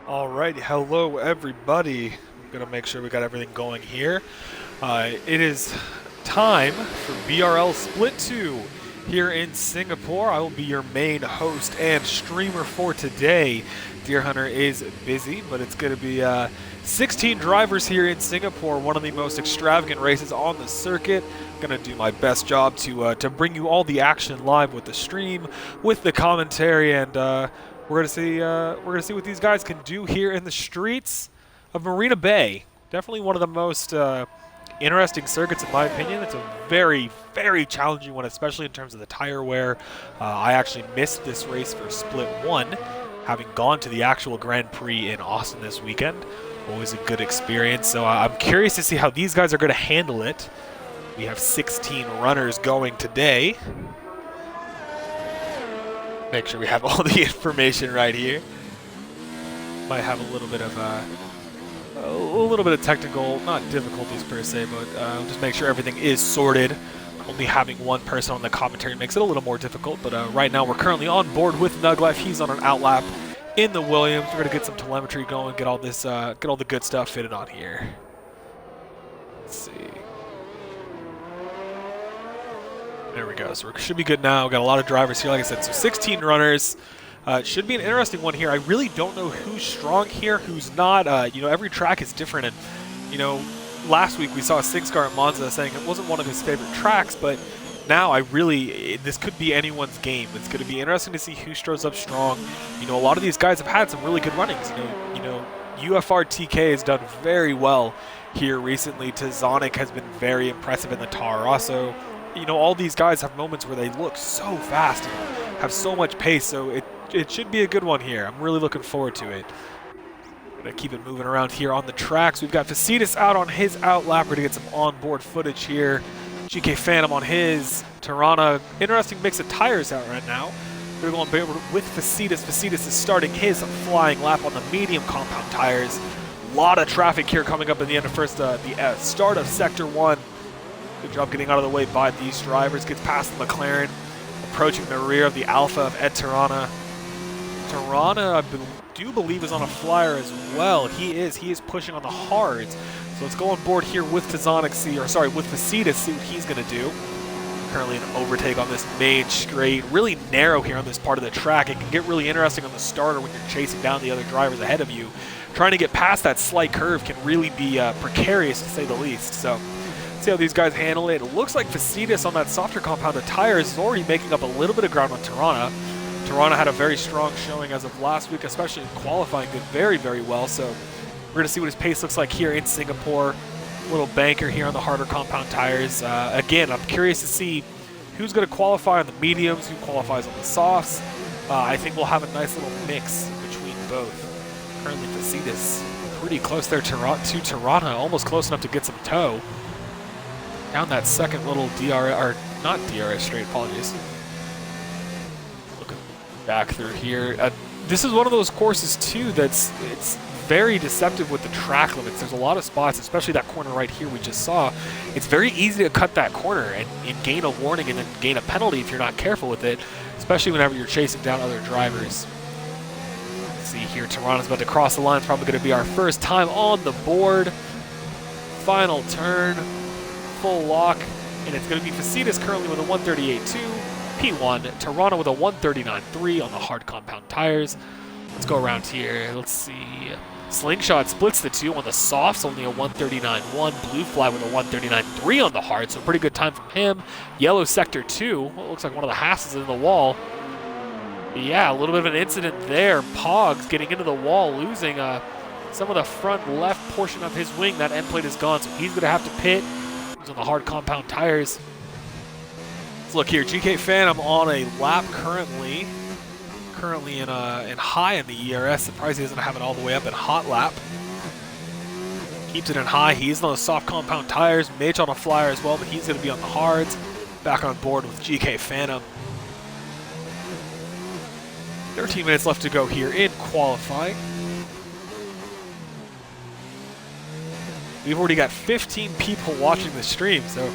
All right, hello everybody. I'm gonna make sure we got everything going here. It is time for BRL Split 2 here in Singapore. I will be your main host and streamer for today. Deer Hunter is busy, but it's gonna be 16 drivers here in Singapore, one of the most extravagant races on the circuit. I'm gonna do my best job to bring you all the action live with the stream, with the commentary, and we're gonna see what these guys can do here in the streets of Marina Bay. Definitely one of the most interesting circuits in my opinion. It's a very, very challenging one, especially in terms of the tire wear. I actually missed this race for Split 1, having gone to the actual Grand Prix in Austin this weekend. Always a good experience, so I'm curious to see how these guys are going to handle it. We have 16 runners going today. Make sure we have all the information right here. Might have a little bit of technical, not difficulties per se, but just make sure everything is sorted. Only having one person on the commentary makes it a little more difficult, but right now we're currently on board with Nuglife. He's on an outlap in the Williams. We're gonna get some telemetry going, get all the good stuff fitted on here. Let's see. There we go. So we should be good now. Got a lot of drivers here, like I said. So 16 runners. It should be an interesting one here. I really don't know who's strong here, who's not. Every track is different. And, last week we saw Singscar at Monza saying it wasn't one of his favorite tracks, but now this could be anyone's game. It's going to be interesting to see who shows up strong. A lot of these guys have had some really good runnings. UFR TK has done very well here recently. Tazonic has been very impressive in the Tara Rosso. All these guys have moments where they look so fast and have so much pace, so it should be a good one here. I'm really looking forward to it. Gonna keep it moving around here on the tracks. We've got Facetus out on his outlapper to get some onboard footage here. GK Phantom on his. Tirana, interesting mix of tires out right now. We're going with Facetus. Facetus is starting his flying lap on the medium compound tires. A lot of traffic here coming up at the end of the start of Sector 1. Good job getting out of the way by these drivers. Gets past the McLaren, approaching the rear of the Alpha of Ed Tirana. Tirana, I do believe, is on a flyer as well. He is pushing on the hards. So let's go on board here with with Facetus, see what he's going to do. Currently an overtake on this main straight. Really narrow here on this part of the track. It can get really interesting on the starter when you're chasing down the other drivers ahead of you. Trying to get past that slight curve can really be precarious, to say the least. So see how these guys handle it. It looks like Facetus on that softer compounded tires is already making up a little bit of ground on Tirana. Tirana had a very strong showing as of last week, especially in qualifying. Did very, very well. So we're going to see what his pace looks like here in Singapore. Little banker here on the harder compound tires. Again, I'm curious to see who's going to qualify on the mediums, who qualifies on the softs. I think we'll have a nice little mix between both. Currently, Facetus pretty close there to Tirana, almost close enough to get some tow. Down that second little DRS, or not DRS straight, apologies. Looking back through here. This is one of those courses too it's very deceptive with the track limits. There's a lot of spots, especially that corner right here we just saw. It's very easy to cut that corner and gain a warning and then gain a penalty if you're not careful with it, especially whenever you're chasing down other drivers. Let's see here, Tirana's about to cross the line. It's probably going to be our first time on the board. Final turn. Full lock, and it's going to be Facetus currently with a 138.2, P1, Tirana with a 139.3 on the hard compound tires. Let's go around here. Let's see. Slingshot splits the two on the softs, only a 139.1. Blue Fly with a 139.3 on the hard, so pretty good time from him. Yellow Sector 2, well, it looks like one of the Hasses in the wall. But yeah, a little bit of an incident there. Pogs getting into the wall, losing some of the front left portion of his wing. That end plate is gone, so he's going to have to pit. On the hard compound tires. Let's look here. GK Phantom on a lap currently in high in the ERS. Surprised he doesn't have it all the way up in hot lap. Keeps it in high. He's on the soft compound tires. Mitch on a flyer as well, but he's going to be on the hards. Back on board with GK Phantom. 13 minutes left to go here in qualifying. We've already got 15 people watching the stream, so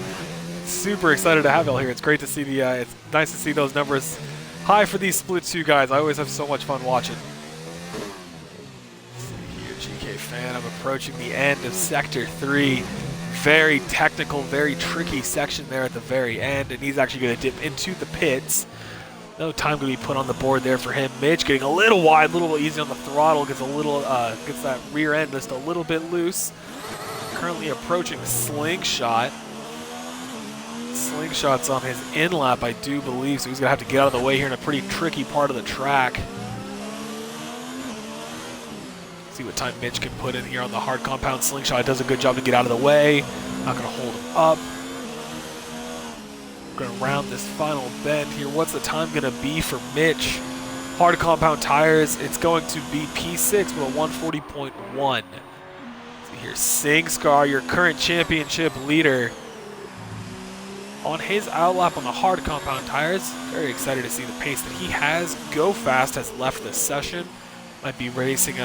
super excited to have y'all here. It's great to see it's nice to see those numbers high for these Split 2 guys. I always have so much fun watching. Life, and I'm approaching the end of Sector 3. Very technical, very tricky section there at the very end, and he's actually going to dip into the pits. No time going to be put on the board there for him. Mitch getting a little wide, a little easy on the throttle, gets that rear end just a little bit loose. Currently approaching Slingshot. Slingshot's on his in-lap, I do believe, so he's going to have to get out of the way here in a pretty tricky part of the track. See what time Mitch can put in here on the hard compound. Slingshot does a good job to get out of the way. Not going to hold him up. Going to round this final bend here. What's the time going to be for Mitch? Hard compound tires, it's going to be P6 with a 140.1. See here, SingScar, your current championship leader, on his outlap on the hard compound tires. Very excited to see the pace that he has. Go Fast has left this session. Might be racing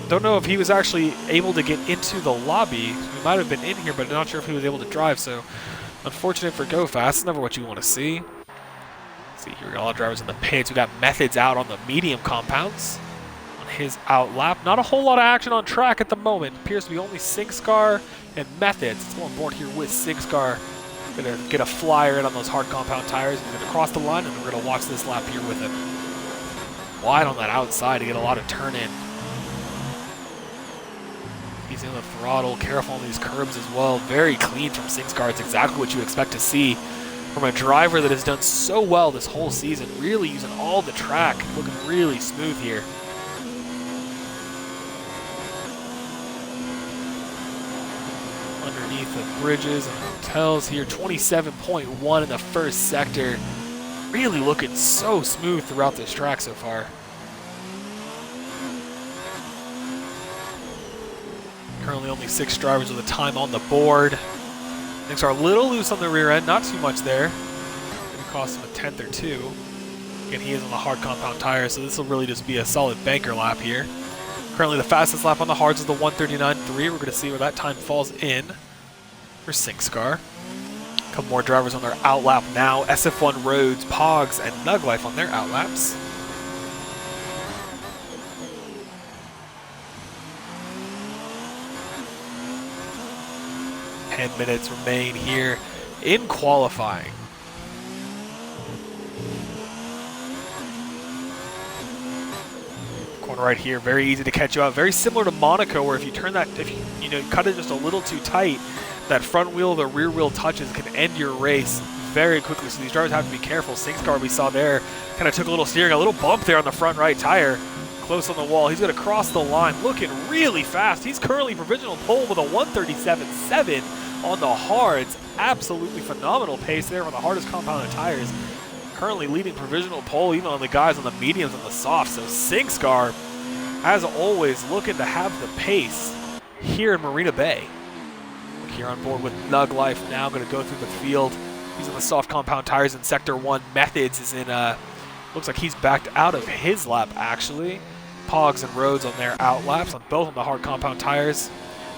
don't know if he was actually able to get into the lobby. He might have been in here, but I'm not sure if he was able to drive, so unfortunate for Go Fast. It's never what you want to see. Let's see here, we got a lot of drivers in the pits. We got Methods out on the medium compounds on his outlap. Not a whole lot of action on track at the moment. Appears to be only SingScar and Methods. Let's go on board here with SingScar. Gonna get a flyer in on those hard compound tires. He's gonna cross the line, and we're gonna watch this lap here with him. Wide on that outside to get a lot of turn in. He's in the throttle, careful on these curbs as well. Very clean from SingScar. It's exactly what you expect to see from a driver that has done so well this whole season. Really using all the track, looking really smooth here. Underneath the bridges and hotels here, 27.1 in the first sector. Really looking so smooth throughout this track so far. Currently only 6 drivers with a time on the board. Things are a little loose on the rear end, not too much there. Maybe cost him a 10th or 2. Again, he is on the hard compound tires, so this will really just be a solid banker lap here. Currently the fastest lap on the hards is the 139.3. We're going to see where that time falls in for SingScar. A couple more drivers on their outlap now. SF1 Roads, Pogs, and Nuglife on their outlaps. 10 minutes remain here in qualifying. Corner right here, very easy to catch you out. Very similar to Monaco, where if you turn that, if you cut it just a little too tight, that front wheel, the rear wheel touches can end your race very quickly. So these drivers have to be careful. SingScar, we saw there, kind of took a little steering, a little bump there on the front right tire. Close on the wall. He's going to cross the line, looking really fast. He's currently provisional pole with a 137.7 on the hards. Absolutely phenomenal pace there on the hardest compounded tires. Currently leading provisional pole even on the guys on the mediums and the softs. So SingScar, as always, looking to have the pace here in Marina Bay. Here on board with Nuglife now, going to go through the field. He's on the soft compound tires in Sector 1. Methods is in, looks like he's backed out of his lap actually. Pogs and Rhodes on their outlaps, on both on the hard compound tires.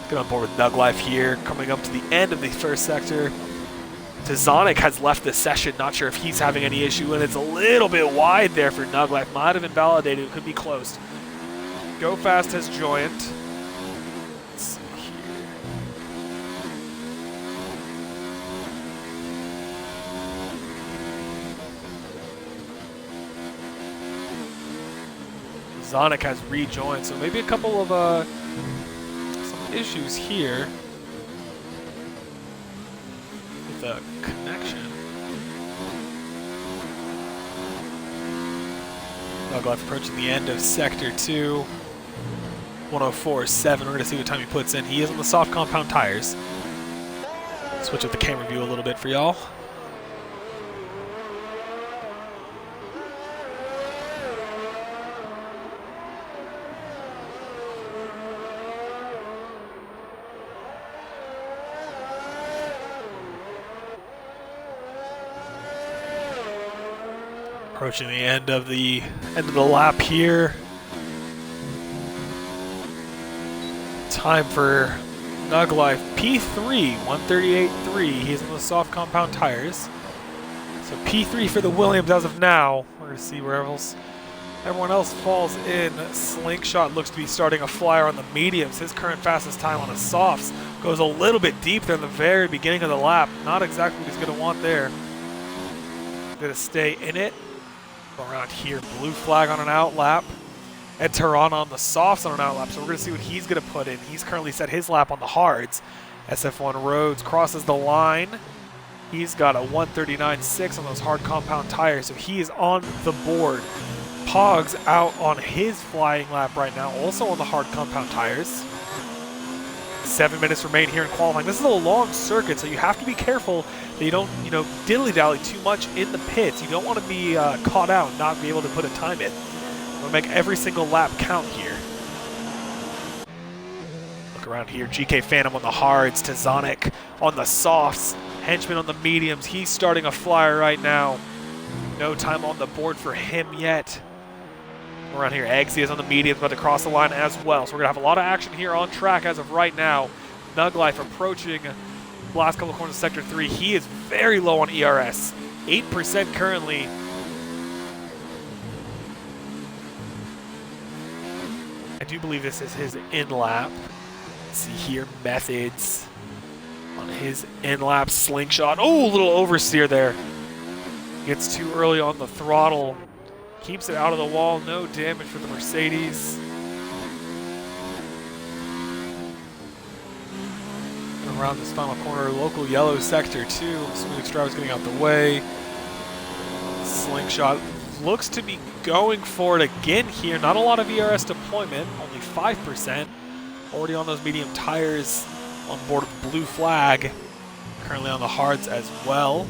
Get on board with Nuglife here, coming up to the end of the first sector. Tazonic has left the session, not sure if he's having any issue, and it's a little bit wide there for Nuglife. Might have invalidated, it could be close. Go Fast has joined. Let's see here. Tazonic has rejoined, so maybe a couple of some issues here with the connection. Nuglife approaching the end of Sector 2. 104.7. We're going to see what time he puts in. He is on the soft compound tires. Switch up the camera view a little bit for y'all. Approaching the end of the lap here. Time for Nuglife P3, 138.3. He's on the soft compound tires. So P3 for the Williams as of now. We're going to see where else Everyone else falls in. Slingshot looks to be starting a flyer on the mediums. His current fastest time on the softs goes a little bit deep there in the very beginning of the lap. Not exactly what he's going to want there. Going to stay in it. Around here, blue flag on an out lap. And Tehran on the softs on an out lap. So we're going to see what he's going to put in. He's currently set his lap on the hards. SF1 Rhodes crosses the line. He's got a 139.6 on those hard compound tires, so he is on the board. Pogs out on his flying lap right now, also on the hard compound tires. 7 minutes remain here in qualifying. This is a long circuit, so you have to be careful that you don't, dilly-dally too much in the pits. You don't want to be caught out and not be able to put a time in. You want to make every single lap count here. Look around here. GK Phantom on the hards, Tazonic on the softs, Henchman on the mediums. He's starting a flyer right now. No time on the board for him yet. Around here, Eggsy is on the mediums, about to cross the line as well. So we're going to have a lot of action here on track as of right now. Nuglife approaching the last couple of corners of Sector 3. He is very low on ERS, 8% currently. I do believe this is his in-lap. Let's see here, Methods on his in-lap. Slingshot. Oh, a little oversteer there. Gets too early on the throttle. Keeps it out of the wall. No damage for the Mercedes. And around this final corner, local yellow sector 2. Smooth driver's getting out the way. Slingshot looks to be going for it again here. Not a lot of ERS deployment, only 5%. Already on those medium tires on board with blue flag. Currently on the hards as well.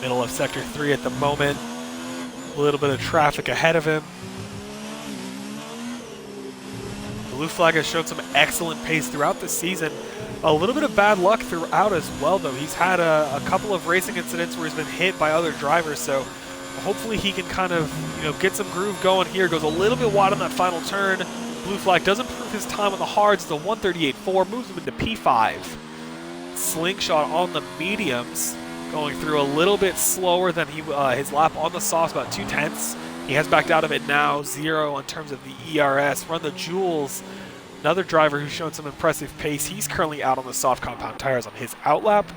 Middle of sector 3 at the moment. A little bit of traffic ahead of him. Blue flag has shown some excellent pace throughout the season. A little bit of bad luck throughout as well, though. He's had a couple of racing incidents where he's been hit by other drivers, so hopefully he can kind of, get some groove going here. Goes a little bit wide on that final turn. Blue flag does improve his time on the hards. The 138.4 moves him into P5. Slingshot on the mediums, going through a little bit slower than his lap on the softs, about 0.2. He has backed out of it now, 0 in terms of the ERS. Run the Jules, another driver who's shown some impressive pace. He's currently out on the soft compound tires on his out lap.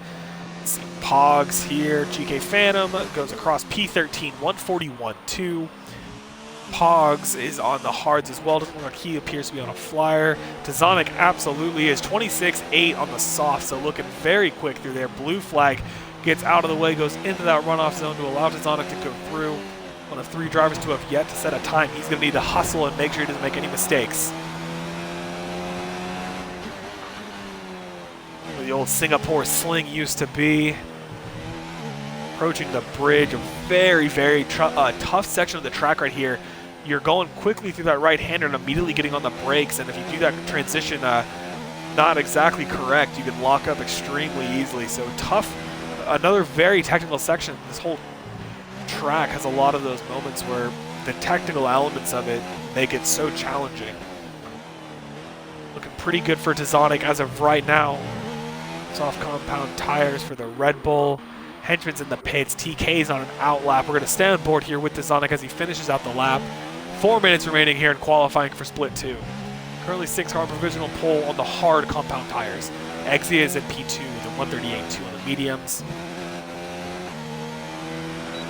Let's see, Pogs here. GK Phantom goes across P13, 141.2. Pogs is on the hards as well. Doesn't look like he appears to be on a flyer. Tazonic absolutely is 26.8 on the soft, so looking very quick through there. Blue flag gets out of the way, goes into that runoff zone to allow Tazonic to go through. One of 3 drivers to have yet to set a time. He's going to need to hustle and make sure he doesn't make any mistakes. Where the old Singapore sling used to be. Approaching the bridge, a very, very tough section of the track right here. You're going quickly through that right-hander and immediately getting on the brakes, and if you do that transition not exactly correct, you can lock up extremely easily. So tough. Another very technical section. This whole track has a lot of those moments where the technical elements of it make it so challenging. Looking pretty good for Tazonic as of right now. Soft compound tires for the Red Bull. Henchman's in the pits. TK's on an out lap. We're going to stay on board here with Tazonic as he finishes out the lap. 4 minutes remaining here in qualifying for Split 2. Currently 6-car provisional pole on the hard compound tires. Exia is at P2 with a 138.2 on the mediums.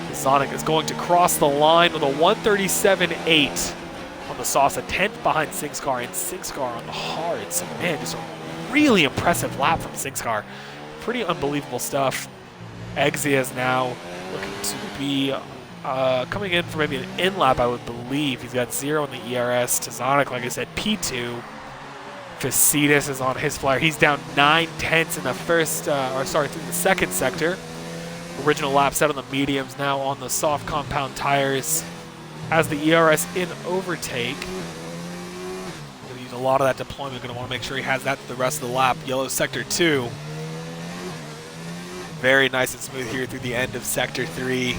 Tazonic is going to cross the line with a 137.8 on the softs, a 10th behind 6-car, and 6-car on the hards. So, man, just a really impressive lap from 6-car. Pretty unbelievable stuff. Exia is now looking to be coming in for maybe an in-lap, I would believe. He's got 0 on the ERS. Tazonic, like I said, P2. Facetus is on his flyer. He's down 9/10 in the through the second sector. Original lap set on the mediums, now on the soft compound tires. Has the ERS in overtake. Going to use a lot of that deployment. Going to want to make sure he has that the rest of the lap. Yellow sector 2. Very nice and smooth here through the end of sector 3.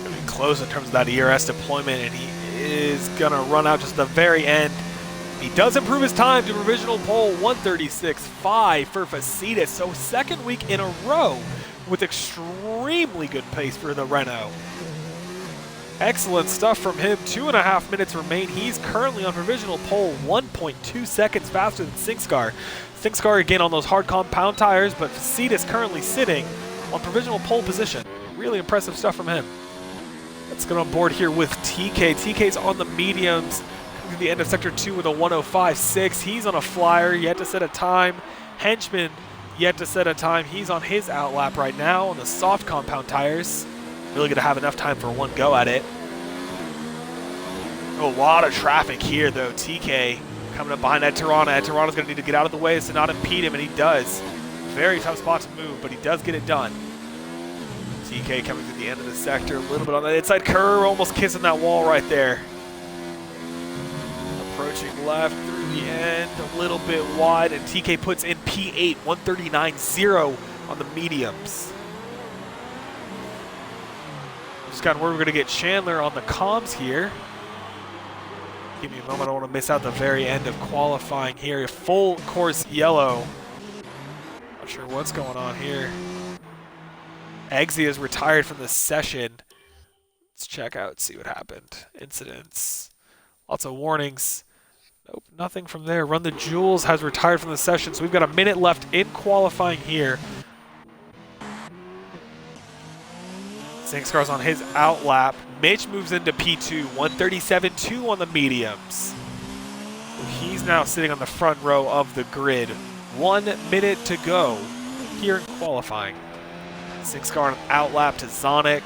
Getting close in terms of that ERS deployment, and he is going to run out just at the very end. He does improve his time to provisional pole 136.5 for Facetious. So second week in a row with extremely good pace for the Renault. Excellent stuff from him. 2.5 minutes remain. He's currently on provisional pole 1.2 seconds faster than Singskar. Singskar again on those hard compound tires, but Facetious currently sitting on provisional pole position. Really impressive stuff from him. Let's get on board here with TK. TK's on the mediums. To the end of Sector 2 with a 105.6. He's on a flyer, yet to set a time. Henchman, yet to set a time. He's on his outlap right now on the soft compound tires. Really going to have enough time for one go at it. A lot of traffic here, though. TK coming up behind Ed Tirana. Ed Tirana's going to need to get out of the way to not impede him, and he does. Very tough spot to move, but he does get it done. TK coming to the end of the sector, a little bit on that inside curve, almost kissing that wall right there. Approaching left through the end, a little bit wide, and TK puts in P8, 139.0 on the mediums. Just got word we're going to get Chandler on the comms here. Give me a moment, I don't want to miss out the very end of qualifying here. Full course yellow. Not sure what's going on here. Eggsy is retired from the session. Let's check out, see what happened. Incidents. Lots of warnings. Nope, nothing from there. Run the Jewels has retired from the session, so we've got a minute left in qualifying here. Singskar's on his outlap. Mitch moves into P2, 137.2 on the mediums. So he's now sitting on the front row of the grid. 1 minute to go here in qualifying. Singskar on an outlap to Zonic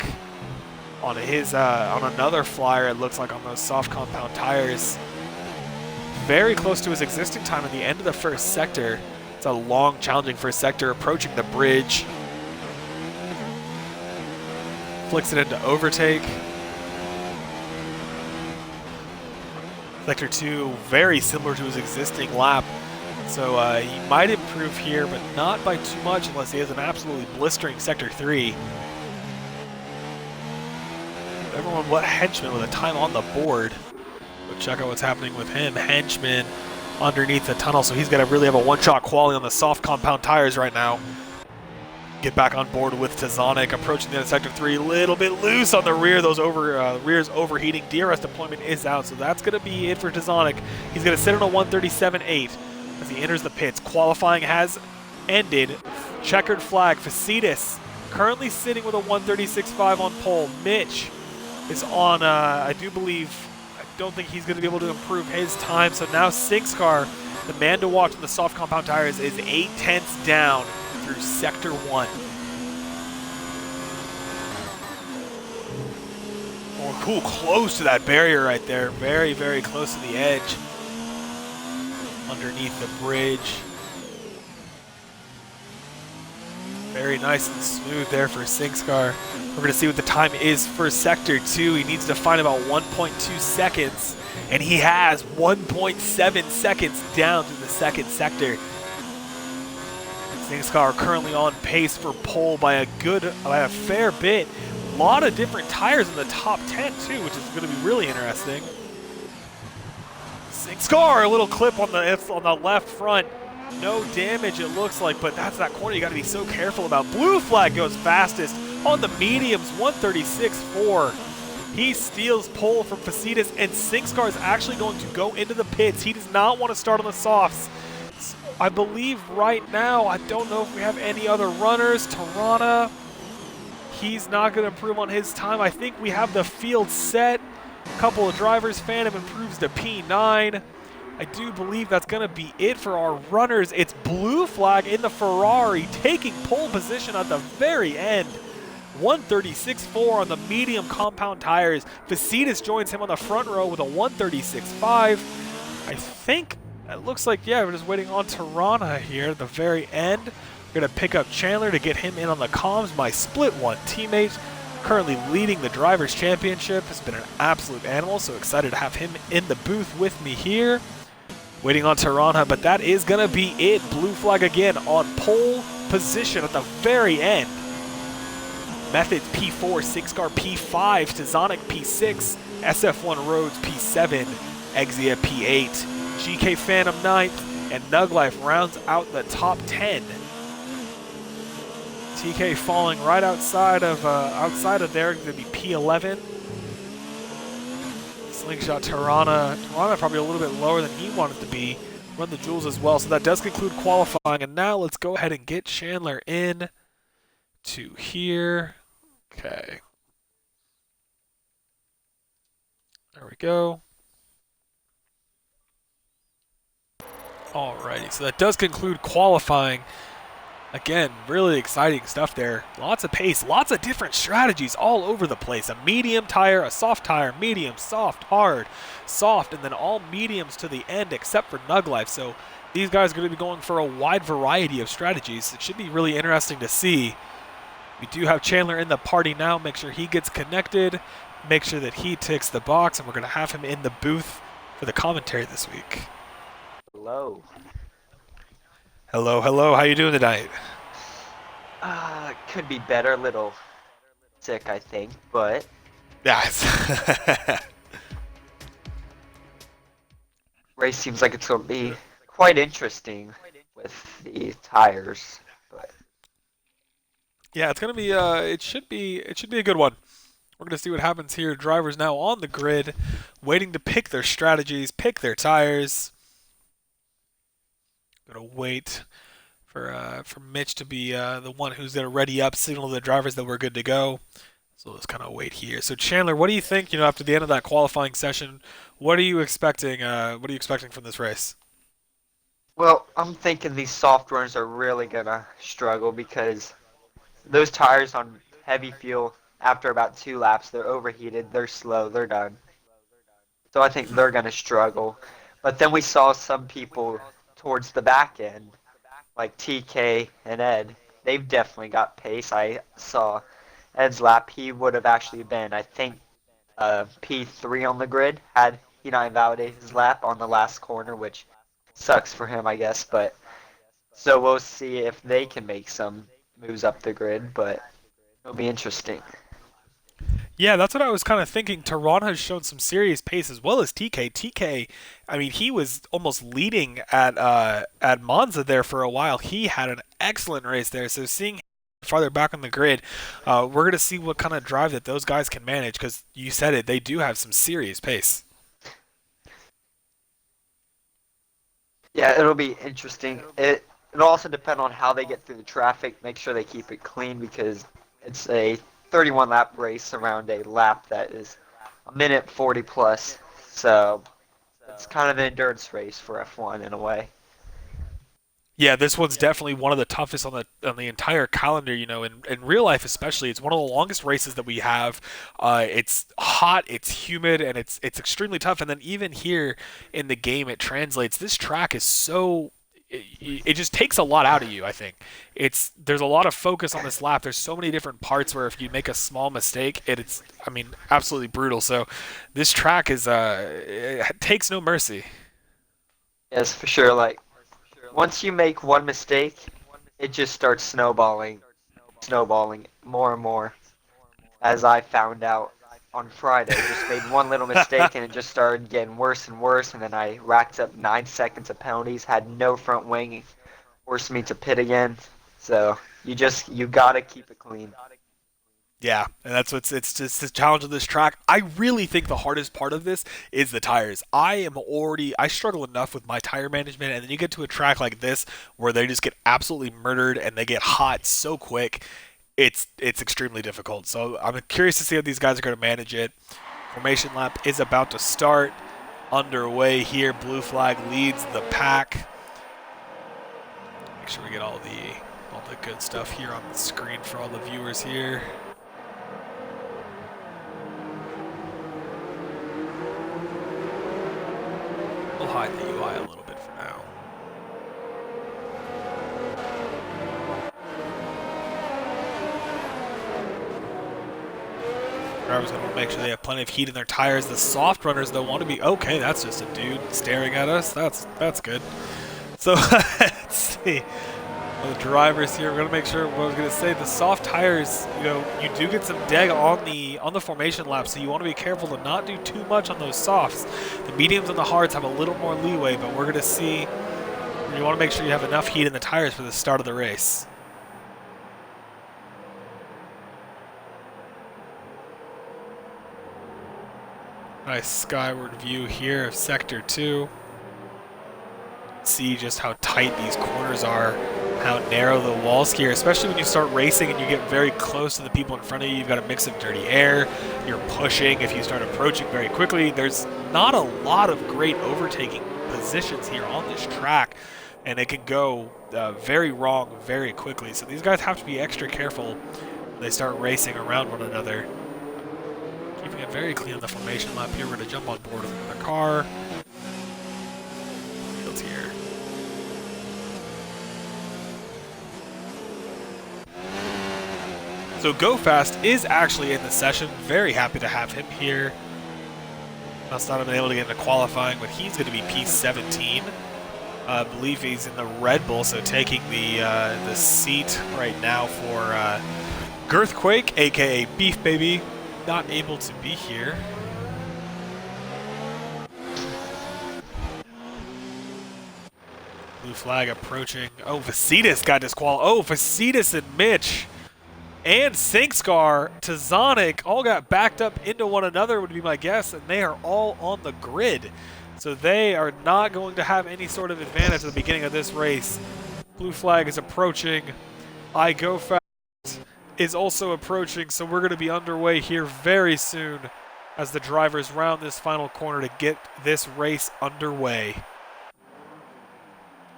on his on another flyer. It looks like on those soft compound tires. Very close to his existing time at the end of the first sector. It's a long, challenging first sector, approaching the bridge. Flicks it into overtake. Sector 2, very similar to his existing lap. So he might improve here, but not by too much unless he has an absolutely blistering Sector 3. Everyone, what Henchman with a time on the board. But check out what's happening with him. Henchman underneath the tunnel, so he's going to really have a one-shot quality on the soft compound tires right now. Get back on board with Tazonic, approaching the end of Sector 3, a little bit loose on the rear. Those rear's overheating. DRS deployment is out, so that's going to be it for Tazonic. He's going to sit on a 137.8 as he enters the pits. Qualifying has ended. Checkered flag. Facetious currently sitting with a 136.5 on pole. Mitch is on, I don't think he's going to be able to improve his time. So now Singskar, the man to watch on the soft compound tires, is 0.8 down through Sector 1. Oh, cool, close to that barrier right there. Very, very close to the edge. Underneath the bridge. Very nice and smooth there for Singskar. We're going to see what the time is for Sector 2. He needs to find about 1.2 seconds, and he has 1.7 seconds down through the second sector. Singskar currently on pace for pole by a fair bit. A lot of different tires in the top 10 too, which is going to be really interesting. Singskar, a little clip on the left front. No damage it looks like, but that's that corner you got to be so careful about. Blue flag goes fastest on the mediums, 136.4. He steals pole from Facetious, and Singskar is actually going to go into the pits. He does not want to start on the softs. I believe right now, I don't know if we have any other runners. Tirana, he's not going to improve on his time. I think we have the field set. A couple of drivers. Phantom improves to P9. I do believe that's going to be it for our runners. It's blue flag in the Ferrari, taking pole position at the very end. 136.4 on the medium compound tires. Facetious joins him on the front row with a 136.5. I think it looks like, yeah, we're just waiting on Tirana here at the very end. We're going to pick up Chandler to get him in on the comms. My split one teammate, currently leading the Drivers' Championship, has been an absolute animal, so excited to have him in the booth with me here. Waiting on Tirana, but that is going to be it. Blue flag again on pole position at the very end. Methods P4, Singskar P5, Tazonic P6, SF1 Rhodes P7, Exia P8, GK Phantom 9th, and Nug Life rounds out the top 10. TK falling right outside of there, going to be P11. Slingshot Tirana probably a little bit lower than he wanted to be. Run the Jules as well, so that does conclude qualifying. And now let's go ahead and get Chandler in to here. Okay. There we go. Alrighty, so that does conclude qualifying. Again, really exciting stuff there. Lots of pace, lots of different strategies all over the place. A medium tire, a soft tire, medium, soft, hard, soft, and then all mediums to the end except for Nug Life. So these guys are going to be going for a wide variety of strategies. It should be really interesting to see. We do have Chandler in the party now. Make sure he gets connected. Make sure that he ticks the box, and we're going to have him in the booth for the commentary this week. Hello. Hello, hello. How you doing tonight? Could be better. A little sick, I think, but Yes. race seems like it's going to be quite interesting with the tires. But Yeah, it's gonna be. It should be a good one. We're gonna see what happens here. Drivers now on the grid, waiting to pick their strategies, pick their tires. Gonna wait for Mitch to be the one who's gonna ready up, signal to the drivers that we're good to go. So let's kind of wait here. So Chandler, what do you think? After the end of that qualifying session, what are you expecting? What are you expecting from this race? well, I'm thinking these soft runners are really gonna struggle because those tires on heavy fuel, after about 2 laps, they're overheated, they're slow, they're done. So I think they're gonna struggle. But then we saw some people towards the back end, like TK and Ed. They've definitely got pace. I saw Ed's lap. He would have actually been, I think, P3 on the grid had he not invalidated his lap on the last corner, which sucks for him, I guess. But so we'll see if they can make some moves up the grid, but it'll be interesting. Yeah, that's what I was kind of thinking. Tehran has shown some serious pace as well as TK. TK, I mean, he was almost leading at Monza there for a while. He had an excellent race there. So seeing him farther back on the grid, we're going to see what kind of drive that those guys can manage because you said it, they do have some serious pace. Yeah, it'll be interesting. It'll also depend on how they get through the traffic. Make sure they keep it clean because it's a 31 lap race around a lap that is a minute 40 plus. So it's kind of an endurance race for F1 in a way. Yeah, this one's definitely one of the toughest on the entire calendar. In real life especially, it's one of the longest races that we have. It's hot, it's humid, and it's extremely tough. And then even here in the game, it translates. This track is so. It just takes a lot out of you. I think there's a lot of focus on this lap. There's so many different parts where if you make a small mistake, it's absolutely brutal. So this track it takes no mercy. Yes, for sure. Like once you make one mistake, it just starts snowballing more and more. As I found out on Friday, just made one little mistake and it just started getting worse and worse. And then I racked up 9 seconds of penalties, had no front wing, forced me to pit again. So you gotta keep it clean. Yeah, and it's just the challenge of this track. I really think the hardest part of this is the tires. I struggle enough with my tire management, and then you get to a track like this where they just get absolutely murdered and they get hot so quick. It's extremely difficult. So I'm curious to see how these guys are going to manage it. Formation lap is about to start. Underway here. Blue flag leads the pack. Make sure we get all the good stuff here on the screen for all the viewers here. We'll hide the UI a little bit for now. Drivers going to make sure they have plenty of heat in their tires. The soft runners, though, want to be okay. That's just a dude staring at us. That's good. So let's see. The drivers here, we're gonna make sure. What I was gonna say, the soft tires, you know, you do get some deg on the formation lap, so you want to be careful to not do too much on those softs. The mediums and the hards have a little more leeway, but we're gonna see. You want to make sure you have enough heat in the tires for the start of the race. Nice skyward view here of Sector 2. See just how tight these corners are, how narrow the walls here, especially when you start racing and you get very close to the people in front of you. You've got a mix of dirty air, you're pushing if you start approaching very quickly. There's not a lot of great overtaking positions here on this track, and it can go very wrong very quickly. So these guys have to be extra careful when they start racing around one another. Keeping it very clean on the formation lap here. We're going to jump on board with another car. Fields here. So Go Fast is actually in the session. Very happy to have him here. Must not have been able to get into qualifying, but he's going to be P17. I believe he's in the Red Bull, so taking the seat right now for Girthquake, aka Beef Baby. Not able to be here. Blue flag approaching. Oh, Vasitas got disqualified. Oh, Vasitas and Mitch and Sinkscar to Zonic all got backed up into one another, would be my guess, and they are all on the grid. So they are not going to have any sort of advantage at the beginning of this race. Blue flag is approaching. I Go Fast is also approaching, so we're going to be underway here very soon as the drivers round this final corner to get this race underway.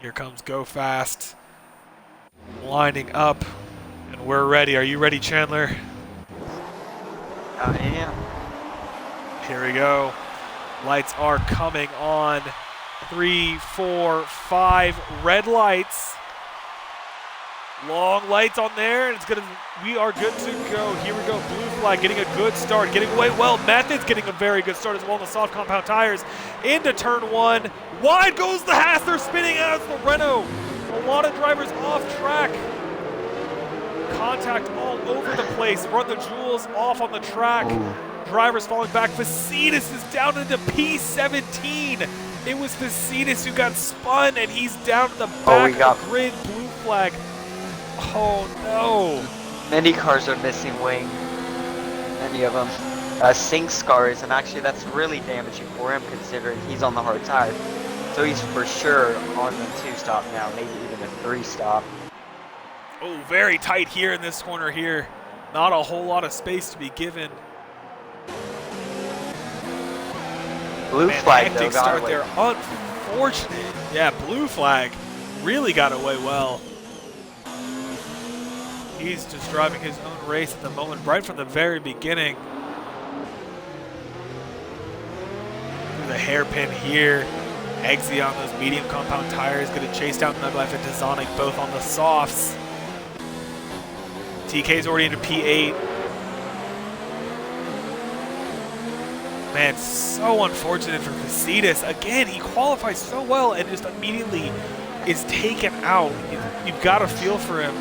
Here comes Go Fast, lining up, and we're ready. Are you ready, Chandler? I am. Here we go. Lights are coming on. 3, 4, 5 red lights. Long lights on there, and we are good to go. Here we go, blue flag getting a good start, getting away well. Methods getting a very good start as well on the soft compound tires. Into turn 1, wide goes the Haas, they're spinning out of the Renault. A lot of drivers off track. Contact all over the place, run the jewels off on the track. Ooh. Drivers falling back, Vasitas is down into P17. It was Vasitas who got spun, and he's down to the back of the grid, blue flag. Oh no! Many cars are missing wing. Many of them. Sink scars, and actually that's really damaging for him considering he's on the hard tire. So he's for sure on the 2-stop now, maybe even a 3-stop. Oh, very tight here in this corner here. Not a whole lot of space to be given. Blue flag though, start there. Unfortunate. Yeah, blue flag really got away well. He's just driving his own race at the moment, right from the very beginning. Through the hairpin here. Eggsy on those medium compound tires, going to chase down Nuglife and Tazonic, both on the softs. TK's already into P8. Man, so unfortunate for Vasitas. Again, he qualifies so well and just immediately is taken out. You've got to feel for him.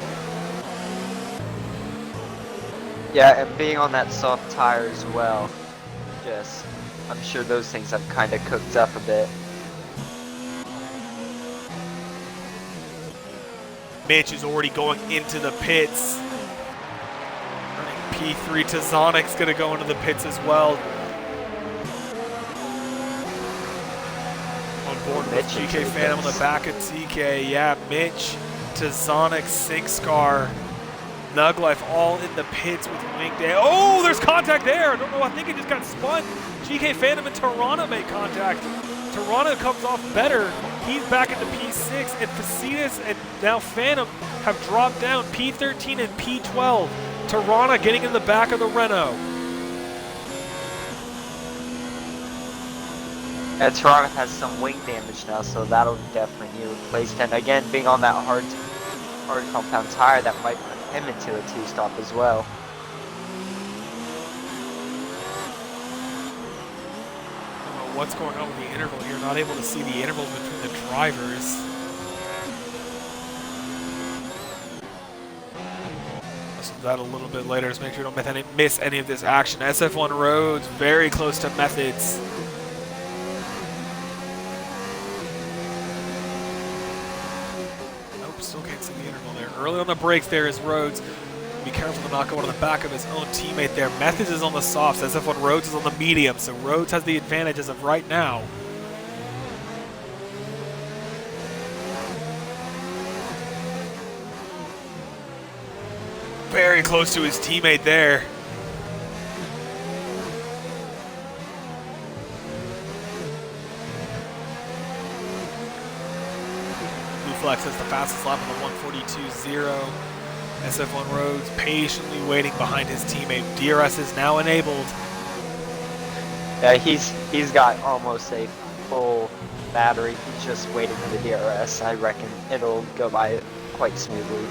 Yeah, and being on that soft tire as well, I'm sure those things have kind of cooked up a bit. Mitch is already going into the pits. Running P3, Tazonic's going to go into the pits as well. On board with GK Phantom on the back of TK. Yeah, Mitch, Tazonic, Sinkscar, Nuglife all in the pits with Wing Day. Oh, there's contact there. I don't know. I think it just got spun. GK Phantom and Tirana make contact. Tirana comes off better. He's back into P6, and Vasitas and now Phantom have dropped down P13 and P12. Tirana getting in the back of the Renault. And Tirana has some wing damage now, so that'll definitely need replaced. And again, being on that hard compound tire, that might put him into a 2-stop as well. What's going on with the interval here? Not able to see the intervals between the drivers. So that a little bit later, just make sure you don't miss any of this action. SF1 Rhodes very close to Methods. Nope, still can't see the interval there. Early on the brakes there is Rhodes. Be careful to not go on the back of his own teammate there. Methods is on the softs. SF1 Rhodes is on the medium, so Rhodes has the advantage as of right now. Very close to his teammate there. Blue Flex has the fastest lap on the 142.0. SF1 Rhodes patiently waiting behind his teammate. DRS is now enabled. Yeah, he's got almost a full battery. He's just waiting for the DRS. I reckon it'll go by quite smoothly.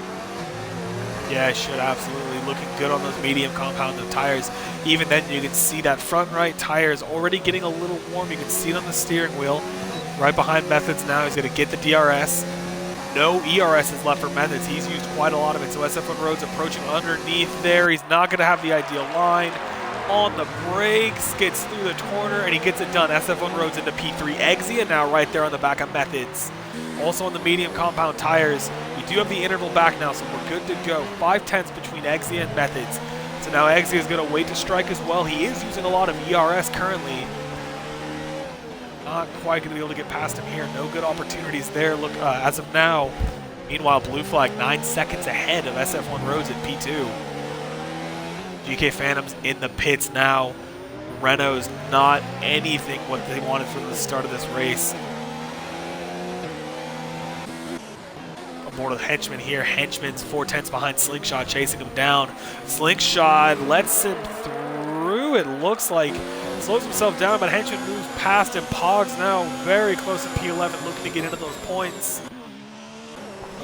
Yeah, it should absolutely. Looking good on those medium compounded tires. Even then, you can see that front right tire is already getting a little warm. You can see it on the steering wheel. Right behind Methods now. He's going to get the DRS. No ERS is left for Methods. He's used quite a lot of it. So SF1 Rhodes approaching underneath there. He's not going to have the ideal line. On the brakes, gets through the corner, and he gets it done. SF1 Rhodes into P3. Exia now right there on the back of Methods. Also on the medium compound tires. We do have the interval back now, so we're good to go. 5/10 between Exia and Methods. So now Exia is going to wait to strike as well. He is using a lot of ERS currently. Not quite going to be able to get past him here. No good opportunities there. Look, as of now. Meanwhile, Blue Flag 9 seconds ahead of SF1 Rhodes at P2. GK Phantoms in the pits now. Renault's not anything what they wanted from the start of this race. Aboard with Henchman here. Henchman's 4/10 behind Slingshot, chasing him down. Slingshot lets him through. It looks like slows himself down, but Henchman moves past him. Pogs now very close to P11, looking to get into those points.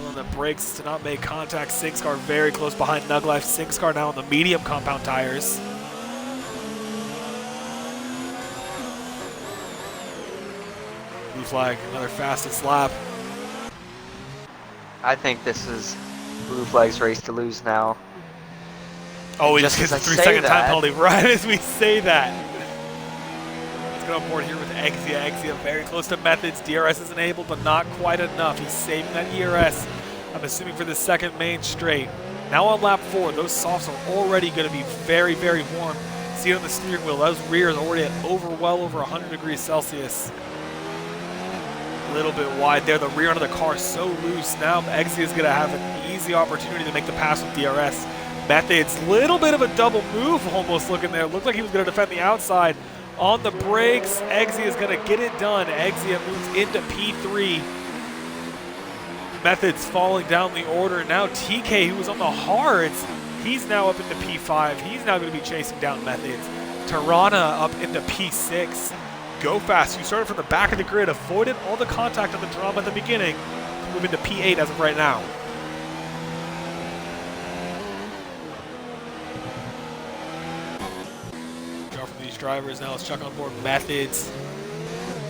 On the brakes to not make contact. Singscar very close behind Nuglife. Singscar now on the medium compound tires. Blue Flag, another fastest lap. I think this is Blue Flag's race to lose now. Oh, he just gets a 3-second time penalty right as we say that. Let's get on board here with Exia. Exia very close to Methods. DRS is enabled, but not quite enough. He's saving that ERS, I'm assuming, for the second main straight. Now on lap 4, those softs are already going to be very, very warm. See it on the steering wheel. Those rears already at well over 100 degrees Celsius. A little bit wide there. The rear end of the car is so loose. Now Exia is going to have an easy opportunity to make the pass with DRS. Methods, little bit of a double move almost looking there. Looked like he was going to defend the outside. On the brakes, Exia is going to get it done. Exia moves into P3. Methods falling down the order. Now TK, who was on the hards, he's now up into P5. He's now going to be chasing down Methods. Tirana up into P6. Go Fast, who started from the back of the grid, avoided all the contact on the drama at the beginning, move into P8 as of right now. Draw from these drivers now. Let's check on board Methods.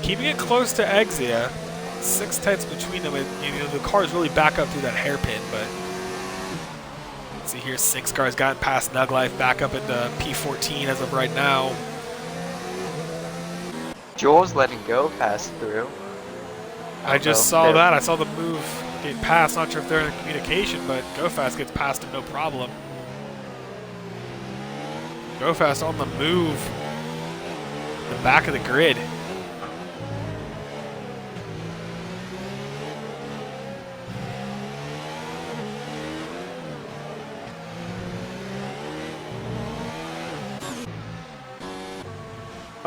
Keeping it close to Exia. 6/10 between them. You know, the cars really back up through that hairpin, but let's see here. Singscar's gotten past Nuglife, back up into P14 as of right now. Joel's letting Go pass through. I just saw that. I saw the move get past. Not sure if they're in communication, but Go Fast gets past him no problem. Go Fast on the move. The back of the grid.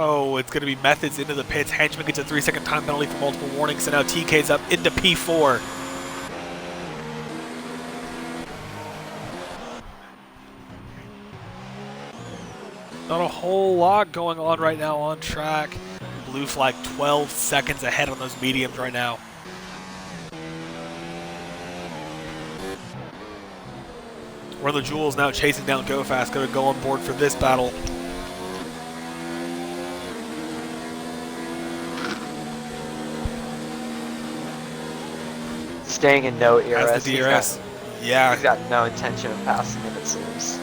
Oh, it's going to be Methods into the pits. Henchman gets a 3-second time penalty for multiple warnings, so now TK's up into P4. Not a whole lot going on right now on track. Blue Flag 12 seconds ahead on those mediums right now. Run the Jewels now chasing down Go Fast. Going to go on board for this battle. Staying in no ERS. Has the DRS. Yeah. He's got no intention of passing it seems.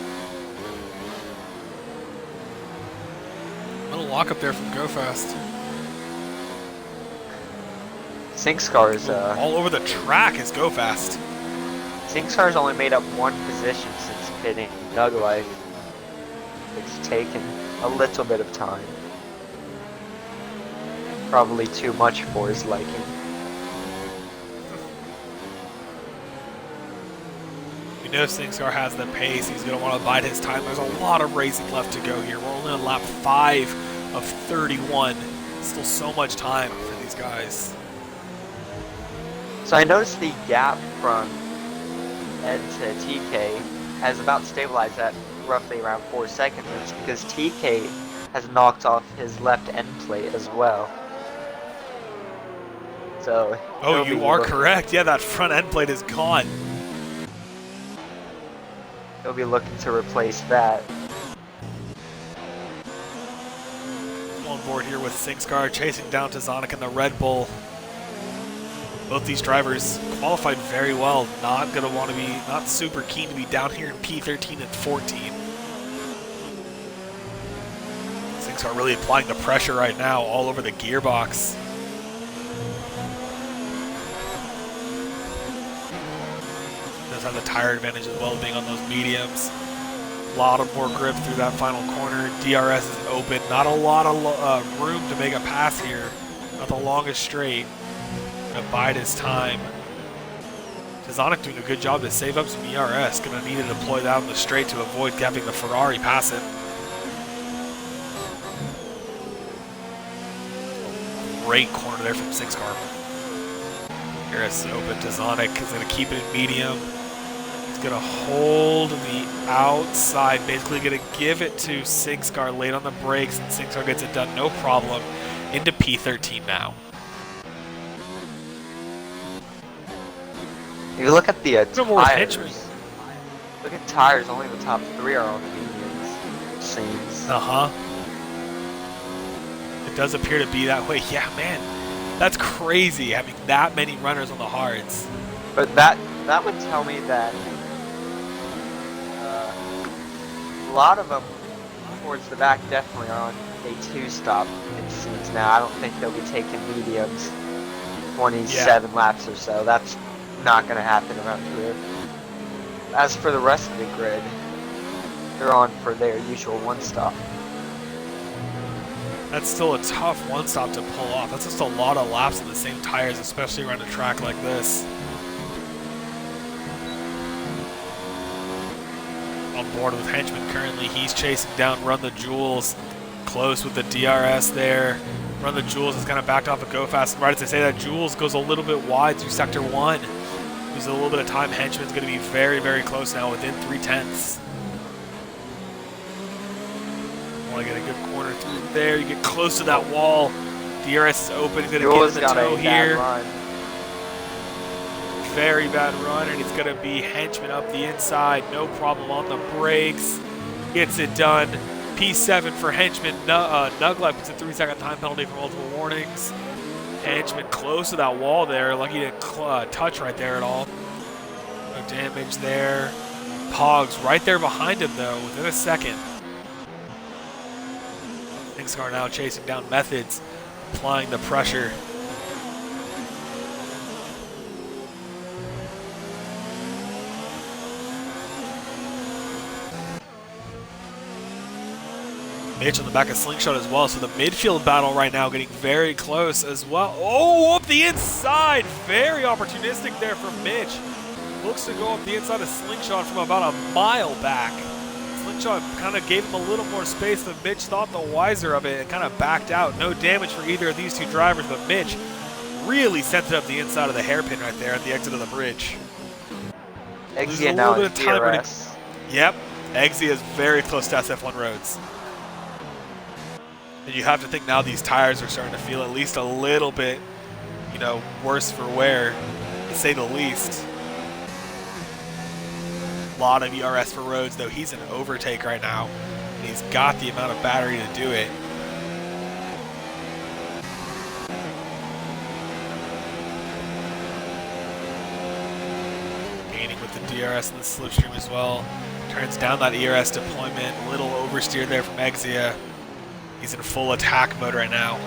Little lock up there from Go Fast. SingScar's All over the track is Go Fast. SingScar's only made up one position since pitting Nug Life. It's taken a little bit of time. Probably too much for his liking. We know SingScar has the pace. He's going to want to bide his time. There's a lot of racing left to go here. We're only on lap 5 of 31. Still so much time for these guys. So I noticed the gap from Ed to TK has about stabilized at roughly around 4 seconds. It's because TK has knocked off his left end plate as well. So oh, you are correct. Yeah, that front end plate is gone. He'll be looking to replace that. On board here with SingScar chasing down Tazonic in the Red Bull. Both these drivers qualified very well. Not gonna want to be, not super keen to be down here in P13 and 14. SingScar really applying the pressure right now all over the gearbox. Does have the tire advantage as well, being on those mediums. A lot of more grip through that final corner. DRS is open. Not a lot of room to make a pass here. Not the longest straight. Gonna bide his time. Tazonic doing a good job to save up some ERS. Gonna need to deploy that on the straight to avoid having the Ferrari pass it. Great corner there from SingScar. ERS is open. Tazonic is gonna keep it in medium. He's gonna hold the outside, basically gonna give it to SingScar late on the brakes, and SingScar gets it done no problem. Into P13 now. If you look at the tires, Henchman. look at tires, only the top 3 are on the mediums, it seems. Uh-huh. It does appear to be that way. Yeah, man, that's crazy having that many runners on the hards. But that would tell me that a lot of them towards the back definitely are on a 2-stop, it seems now. I don't think they'll be taking mediums 27 laps or so. That's not going to happen around here. As for the rest of the grid, they're on for their usual 1-stop. That's still a tough 1-stop to pull off. That's just a lot of laps in the same tires, especially around a track like this. On board with Henchman currently. He's chasing down Run the Jewels. Close with the DRS there. Run the Jewels is kind of backed off of Go Fast. And right as I say that, Jewels goes a little bit wide through Sector 1. Loses a little bit of time. Henchman's going to be very, very close now, within 3/10. Want to get a good corner through there. You get close to that wall. DRS is open. He's going to get in the toe here. Very bad run, and it's going to be Henchman up the inside. No problem on the brakes. Gets it done. P7 for Henchman. Nug Life gets a 3-second time penalty for multiple warnings. Henchman close to that wall there. Lucky he didn't touch right there at all. No damage there. Pogs right there behind him, though, within a second. SingScar now chasing down Methods, applying the pressure. Mitch on the back of Slingshot as well, so the midfield battle right now getting very close as well. Oh, up the inside! Very opportunistic there from Mitch. Looks to go up the inside of Slingshot from about a mile back. Slingshot kind of gave him a little more space than Mitch thought the wiser of it and kind of backed out. No damage for either of these two drivers, but Mitch really sent it up the inside of the hairpin right there at the exit of the bridge. Exia now is DRS. Yep, Exia is very close to SF1 roads. And you have to think now these tires are starting to feel at least a little bit, you know, worse for wear, to say the least. A lot of ERS for Rhodes, though he's in overtake right now, and he's got the amount of battery to do it. Gaining with the ERS in the slipstream as well. Turns down that ERS deployment. Little oversteer there from Exia. He's in full attack mode right now.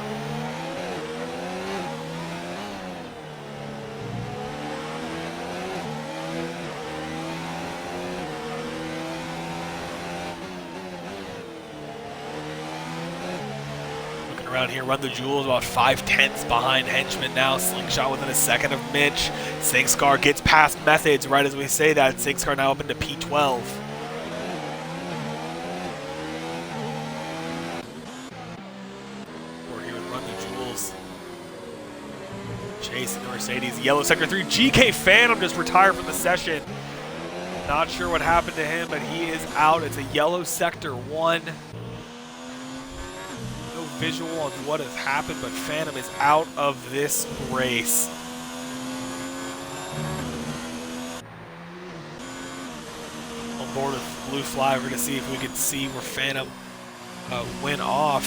Around here, run the jewels about 5/10 behind Henchman now. Slingshot within a second of Mitch. Singscar gets past Methods right as we say that. Singscar now up into P12. Or he would run the jewels. Chasing the Mercedes. Yellow Sector 3. GK Phantom just retired from the session. Not sure what happened to him, but he is out. It's a Yellow Sector 1. Visual on what has happened, but Phantom is out of this race. On board with Blue Fly, we're going to see if we can see where Phantom went off.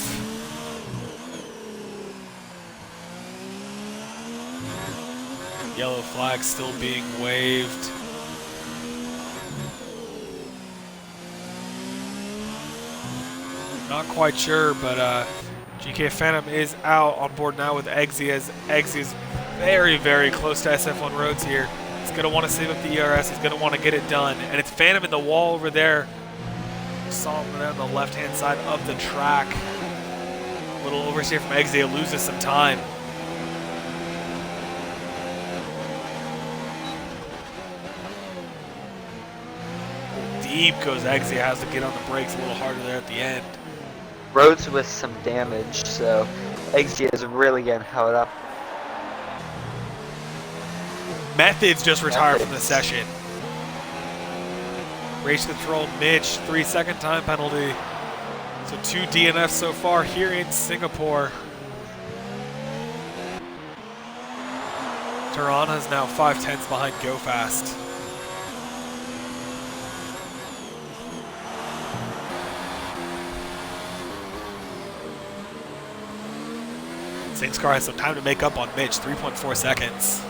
Yellow flag still being waved. Not quite sure, but GK Phantom is out on board now with Exia. Exia is very, very close to SF1 roads here. He's going to want to save up the ERS. He's going to want to get it done. And it's Phantom in the wall over there. Saw him there on the left-hand side of the track. A little oversteer from Exia loses some time. Deep goes Exia. Has to get on the brakes a little harder there at the end. Roads with some damage, so Exia is really getting held up. Methods just retired from the session. Race control, Mitch, 3-second time penalty. So 2 DNFs so far here in Singapore. Tirana is now 5/10 behind Go Fast. Singscar has some time to make up on Mitch, 3.4 seconds.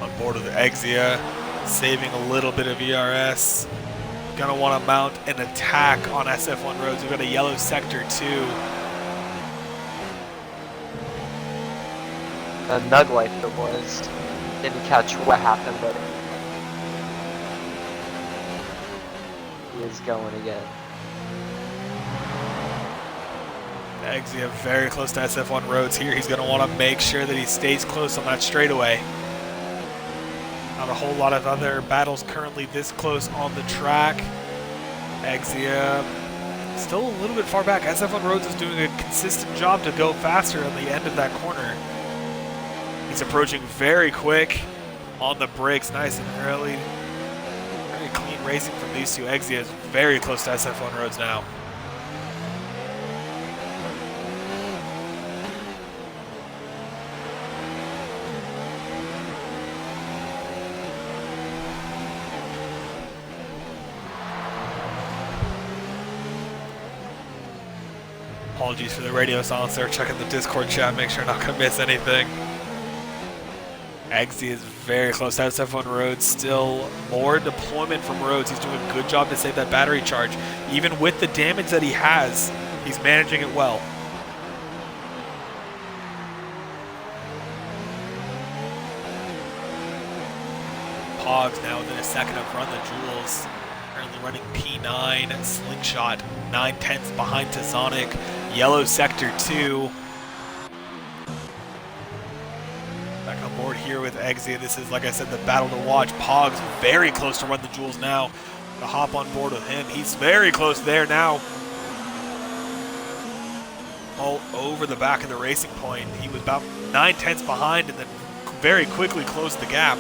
On board with Exia, saving a little bit of ERS. Gonna want to mount an attack on SF1 roads. We've got a Yellow Sector 2. A nug life it was. Didn't catch what happened, but he is going again. Exia very close to SF1 roads here. He's going to want to make sure that he stays close on that straightaway. Not a whole lot of other battles currently this close on the track. Exia still a little bit far back. SF1 roads is doing a consistent job to go faster on the end of that corner. He's approaching very quick on the brakes, nice and early. Very clean racing from these two. Exia is very close to SF1 roads now. Apologies for the radio silence there. Checking the Discord chat, make sure I'm not going to miss anything. Exia is very close to SF1 roads. Still more deployment from roads. He's doing a good job to save that battery charge. Even with the damage that he has, he's managing it well. Pogs now within a second of Run the Jewels. Currently running P9. Slingshot 9/10 behind Tazonic. Yellow Sector 2. Back on board here with Exia. This is, like I said, the battle to watch. Pogs very close to Run the Jewels now. To hop on board with him. He's very close there now. All over the back of the racing point. He was about 9/10 behind and then very quickly closed the gap.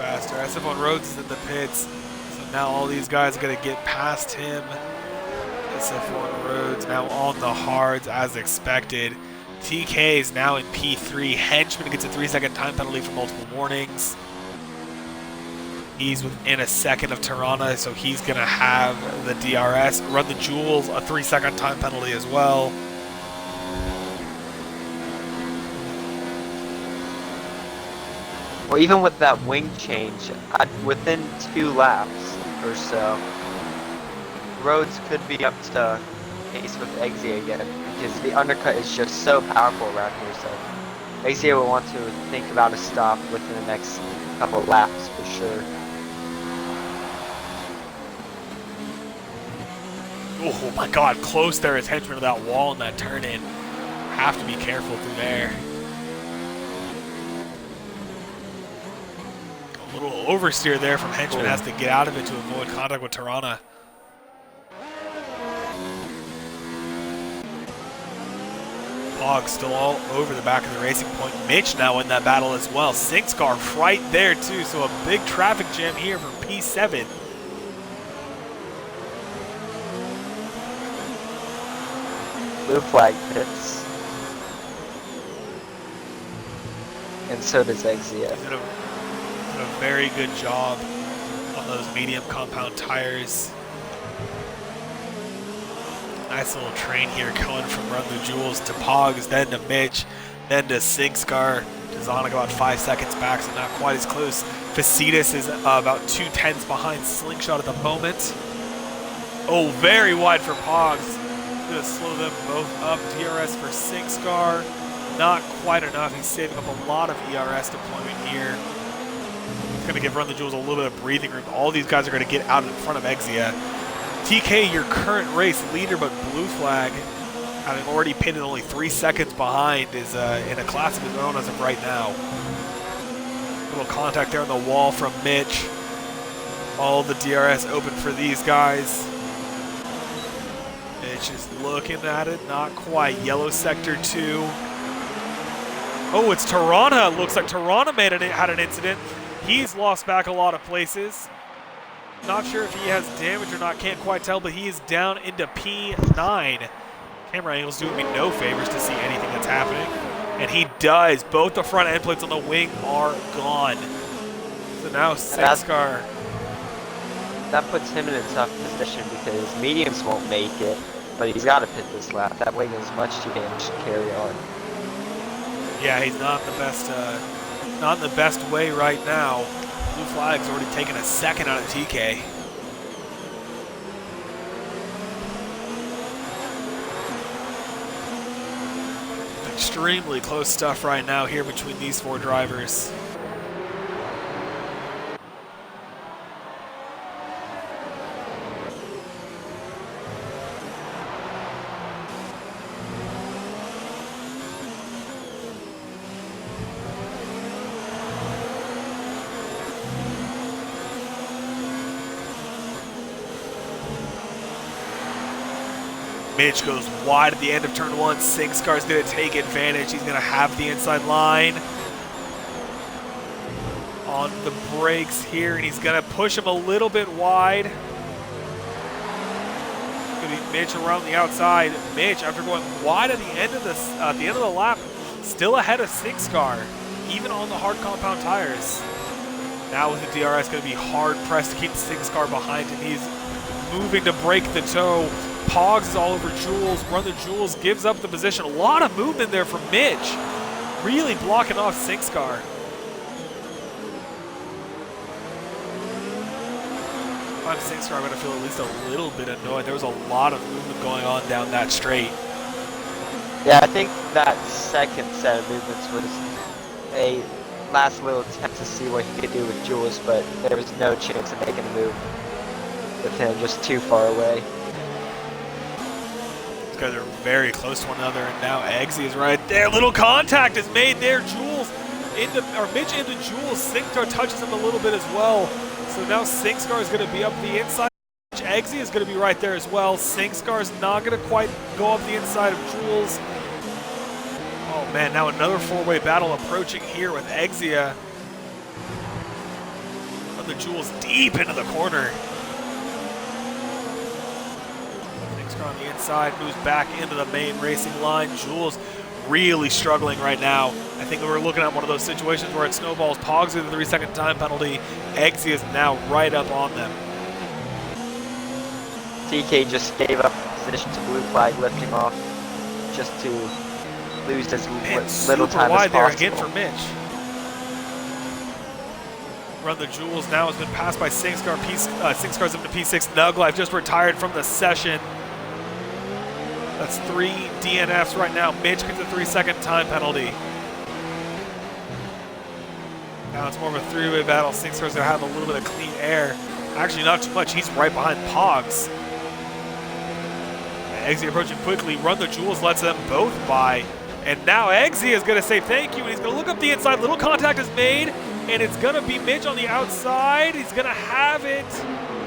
faster. SF1 Rhodes is in the pits, so now all these guys are going to get past him. SF1 Rhodes now on the hards as expected. TK is now in P3. Henchman gets a 3-second time penalty for multiple warnings. He's within a second of Tirana, so he's going to have the DRS. Run the Jewels, a 3-second time penalty as well. Well, even with that wing change, within 2 laps or so, Rhodes could be up to pace with Exia again, because the undercut is just so powerful around here, so Exia will want to think about a stop within the next couple laps for sure. Oh my god, close there as Henchman to that wall in that turn in. Have to be careful through there. A little oversteer there from Henchman, has to get out of it to avoid contact with Tirana. Pog still all over the back of the racing point. Mitch now in that battle as well. Sinkscar right there too, so a big traffic jam here for P7. Blue flag pits. And so does Exia. He's did a very good job on those medium compound tires. Nice little train here going from Run the Jewels to Pogs, then to Mitch, then to Sinkscar. To Zonik about 5 seconds back, so not quite as close. Facetus is about 2/10 behind Slingshot at the moment. Oh, very wide for Pogs. Gonna slow them both up. DRS for Sinkscar. Not quite enough. He's saving up a lot of ERS deployment here. He's gonna give Run the Jewels a little bit of breathing room. All these guys are gonna get out in front of Exia. TK, your current race leader, but blue flag, having already pitted only 3 seconds behind, is in a class of his own as of right now. Little contact there on the wall from Mitch. All the DRS open for these guys. Mitch is looking at it, not quite. Yellow sector 2. Oh, it's Tirana. Looks like Tirana had an incident. He's lost back a lot of places. Not sure if he has damage or not, can't quite tell, but he is down into P9. Camera angles doing me no favors to see anything that's happening. And he does. Both the front end plates on the wing are gone. So now Sinkscar. That puts him in a tough position because mediums won't make it, but he's got to pit this lap. That wing is much too damaged to carry on. Yeah, he's not in the best way right now. Blue flag's already taken a second out of TK. Extremely close stuff right now here between these 4 drivers. Mitch goes wide at the end of turn 1. Sinkscar's going to take advantage. He's going to have the inside line on the brakes here, and he's going to push him a little bit wide. It's going to be Mitch around the outside. Mitch, after going wide at the end of the lap, still ahead of Sinkscar, even on the hard compound tires. Now with the DRS, going to be hard pressed to keep Sinkscar behind him. He's moving to break the toe. Pogs is all over Jules. Run the Jules gives up the position. A lot of movement there from Mitch. Really blocking off Sinkscar. If I'm Sinkscar, I'm going to feel at least a little bit annoyed. There was a lot of movement going on down that straight. Yeah, I think that second set of movements was a last little attempt to see what he could do with Jules, but there was no chance of making a move with him, just too far away. Guys are very close to one another, and now Eggsy is right there. Little contact is made there. Mitch into Jules. Sinkscar touches him a little bit as well. So now Sinkscar is going to be up the inside. Eggsy is going to be right there as well. Sinkscar is not going to quite go up the inside of Jules. Oh man, now another 4-way battle approaching here with Exia. the Jules deep into the corner. Sixcar on the inside, moves back into the main racing line. Jules really struggling right now. I think we're looking at one of those situations where it snowballs. Pogs with the 3-second time penalty. Eggsy is now right up on them. TK just gave up position to blue flag, lifting off just to lose as little time wide as there possible. again for Mitch. Run the Jules now has been passed by Singscar. Singscar's up to P6. Nuglife just retired from the session. That's 3 DNFs right now. Mitch gets a 3-second time penalty. Now it's more of a three-way battle. Singscar's gonna have a little bit of clean air. Actually, not too much. He's right behind Pogs. Eggsy approaching quickly. Run the Jules lets them both by. And now Eggsy is going to say thank you, and he's going to look up the inside. Little contact is made, and it's going to be Mitch on the outside. He's going to have it.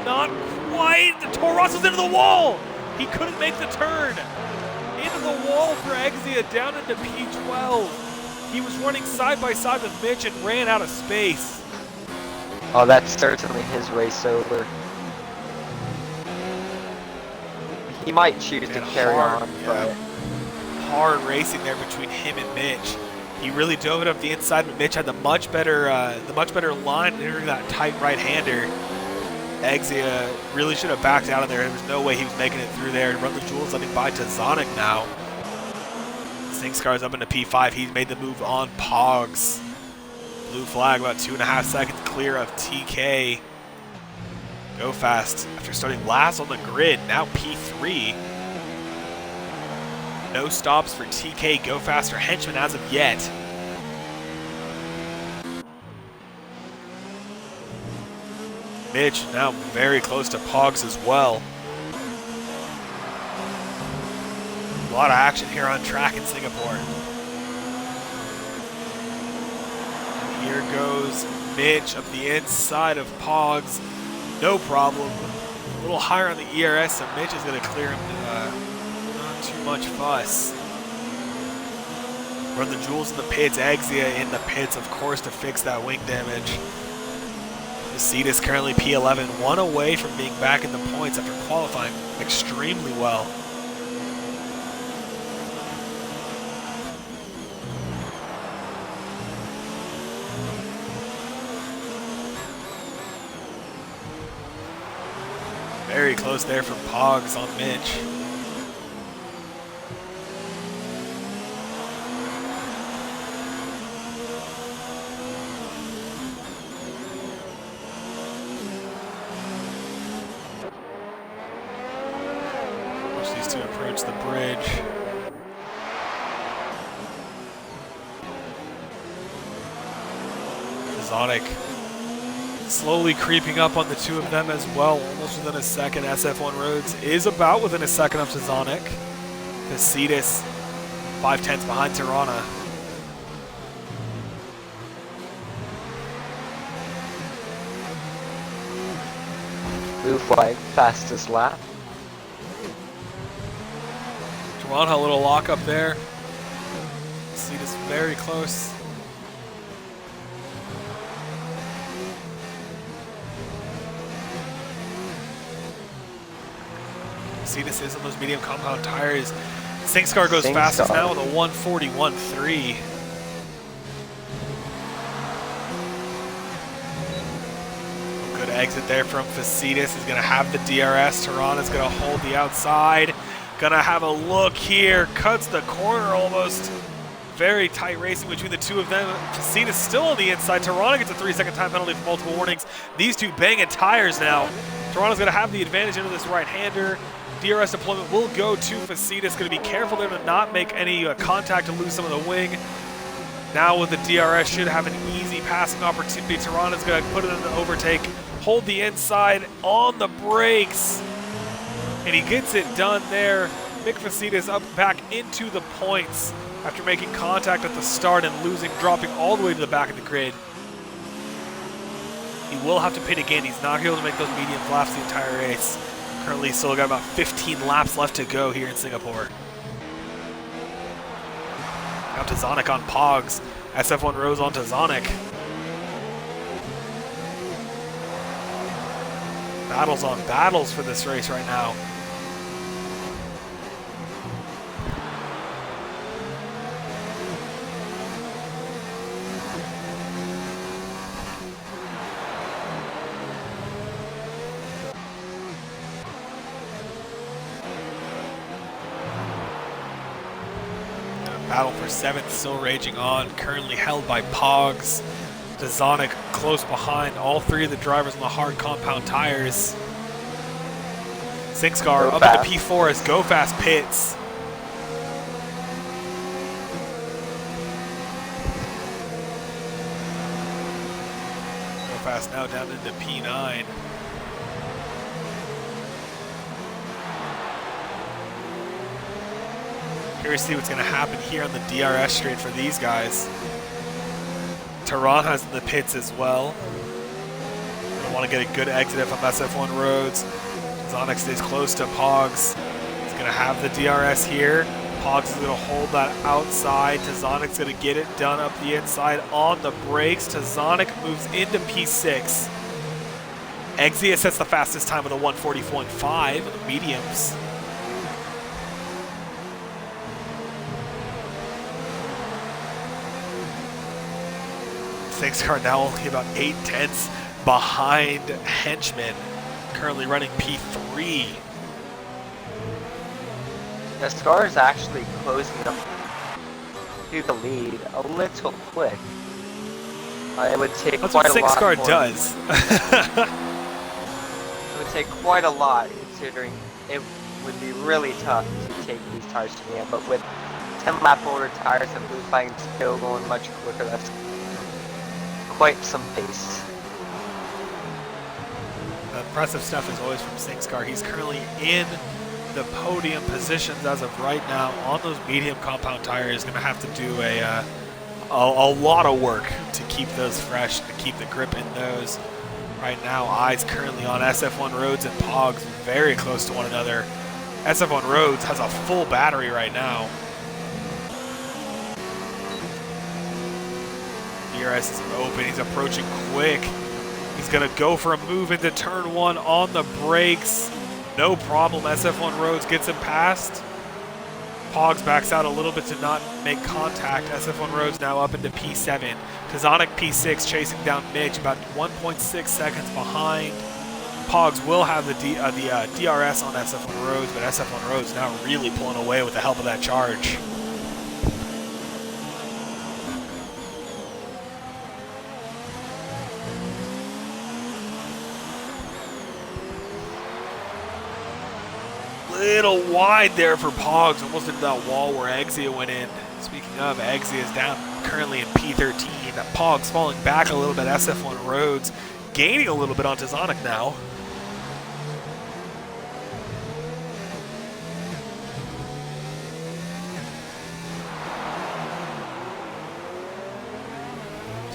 Not quite. The Toro Rosso's into the wall. He couldn't make the turn. Into the wall for Eggsy, down into P12. He was running side by side with Mitch and ran out of space. Oh, that's certainly his race over. He might choose to carry on, but hard racing there between him and Mitch. He really dove it up the inside, but Mitch had the much better line entering that tight right-hander. Eggsy really should have backed out of there. There was no way he was making it through there. Run the Jules letting by to Zonic now. Singscar's up into P5. He's made the move on Pogs. Blue flag about 2.5 seconds clear of TK. Go fast after starting last on the grid, now P3. No stops for TK, Go Fast or Henchman as of yet. Mitch now very close to Pogs as well. A lot of action here on track in Singapore. And here goes Mitch up the inside of Pogs. No problem. A little higher on the ERS, so Mitch is going to clear him to not too much fuss. Run the Jules in the pits, Exia in the pits, of course, to fix that wing damage. Cetus currently P11, 1 away from being back in the points after qualifying extremely well. Very close there from Pogs on Mitch. Watch these two approach the bridge. Zonic slowly creeping up on the two of them as well, almost within a second. SF1 Rhodes is about within a second up to Zonic. Cetus 5/10 behind Tirana. blue flag, fastest lap. Tirana, a little lock up there. Cetus very close. Cetus is on those medium compound tires. Singscar goes fastest now with a 141.3. Good exit there from Facetus. He's going to have the DRS. Tirana's going to hold the outside. Going to have a look here. Cuts the corner almost. Very tight racing between the two of them. Facetus still on the inside. Tirana gets a 3-second time penalty for multiple warnings. These two banging tires now. Tirana's going to have the advantage into this right-hander. DRS deployment will go to Facetus. Going to be careful there to not make any contact to lose some of the wing. Now with the DRS, should have an easy passing opportunity. Tirana's going to put it in the overtake, hold the inside on the brakes, and he gets it done there. Mick Facetus up back into the points after making contact at the start and losing, dropping all the way to the back of the grid. He will have to pit again. He's not able to make those medium laps the entire race. Currently still got about 15 laps left to go here in Singapore. Out to Zonic on Pogs. SF1 Rose onto Zonic. Battles on battles for this race right now. Battle for 7th still raging on, currently held by Pogs. Zonic close behind all 3 of the drivers on the hard compound tires. Singscar up into P4 as Go Fast pits. Go Fast now down into P9. Curious to see what's going to happen here on the DRS straight for these guys. Tehran in the pits as well. Gonna want to get a good exit from SF1 roads. Zonic stays close to Pogs. He's gonna have the DRS here. Pogs is gonna hold that outside. Zonic's gonna get it done up the inside on the brakes. Zonic moves into P6. Exia sets the fastest time with a 1:40.5 with the mediums. Singscar now only about 8/10 behind Henchman, currently running P3. The Scar is actually closing up to the lead a little quick. It would take That's quite what a lot. Singscar does. It would take quite a lot, considering it would be really tough to take these tires to the end. But with 10 lap older tires and blue flags still going much quicker, that's quite some pace. Impressive stuff is always from Singscar. He's currently in the podium positions as of right now on those medium compound tires. Going to have to do a lot of work to keep those fresh, to keep the grip in those. Right now, eyes currently on SF1 Roads and Pogs, very close to one another. SF1 Roads has a full battery right now. DRS is open, he's approaching quick. He's gonna go for a move into turn 1 on the brakes. No problem, SF1 Roads gets him past. Pogs backs out a little bit to not make contact. SF1 Roads now up into P7. Tazonic P6 chasing down Mitch, about 1.6 seconds behind. Pogs will have the DRS on SF1 Roads, but SF1 Roads now really pulling away with the help of that charge. Little wide there for Pogs, almost into that wall where Exia went in. Speaking of, Exia is down currently in P13. Pogs falling back a little bit. SF1 Roads gaining a little bit on Tazonic now.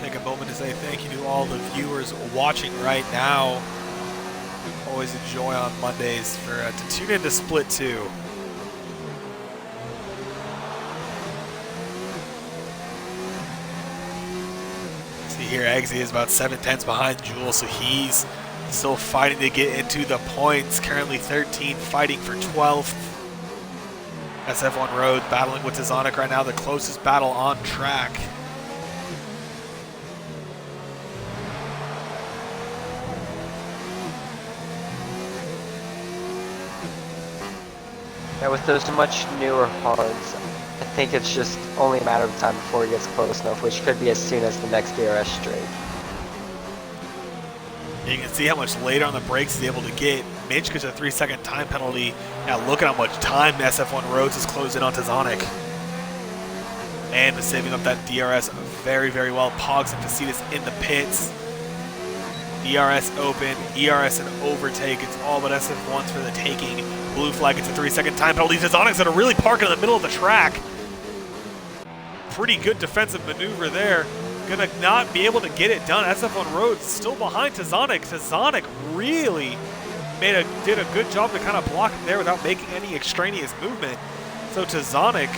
Take a moment to say thank you to all the viewers watching right now. Always enjoy on Mondays to tune into Split 2. See here, Eggsy is about 7/10 behind Jewel, so he's still fighting to get into the points. Currently 13, fighting for 12th. SF1 Road battling with Tazonic right now, the closest battle on track. Yeah, with those much newer hards, I think it's just only a matter of time before he gets close enough, which could be as soon as the next DRS straight. You can see how much later on the brakes he's able to get. Mitch gets a 3-second time penalty. Now look at how much time SF1 Roads has closed in on Tazonic. And saving up that DRS very, very well. Pogs and Facitas in the pits. DRS open, ERS and overtake. It's all but SF1s for the taking. Blue flag gets a 3-second time penalty. Tazonic's gonna really park in the middle of the track. Pretty good defensive maneuver there. Gonna not be able to get it done. SF1 Roads still behind Tazonic. Tazonic really did a good job to kind of block it there without making any extraneous movement. So Tazonic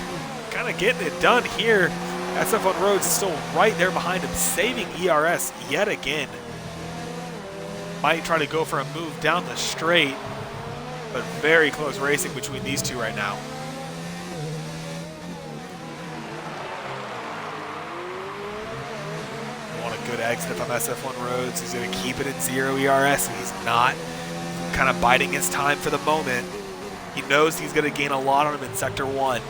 kind of getting it done here. SF1 Roads is still right there behind him, saving ERS yet again. Might try to go for a move down the straight, but very close racing between these two right now. Want a good exit from SF1 Roads. He's going to keep it at 0 ERS, and he's not kind of biding his time for the moment. He knows he's going to gain a lot on him in Sector 1.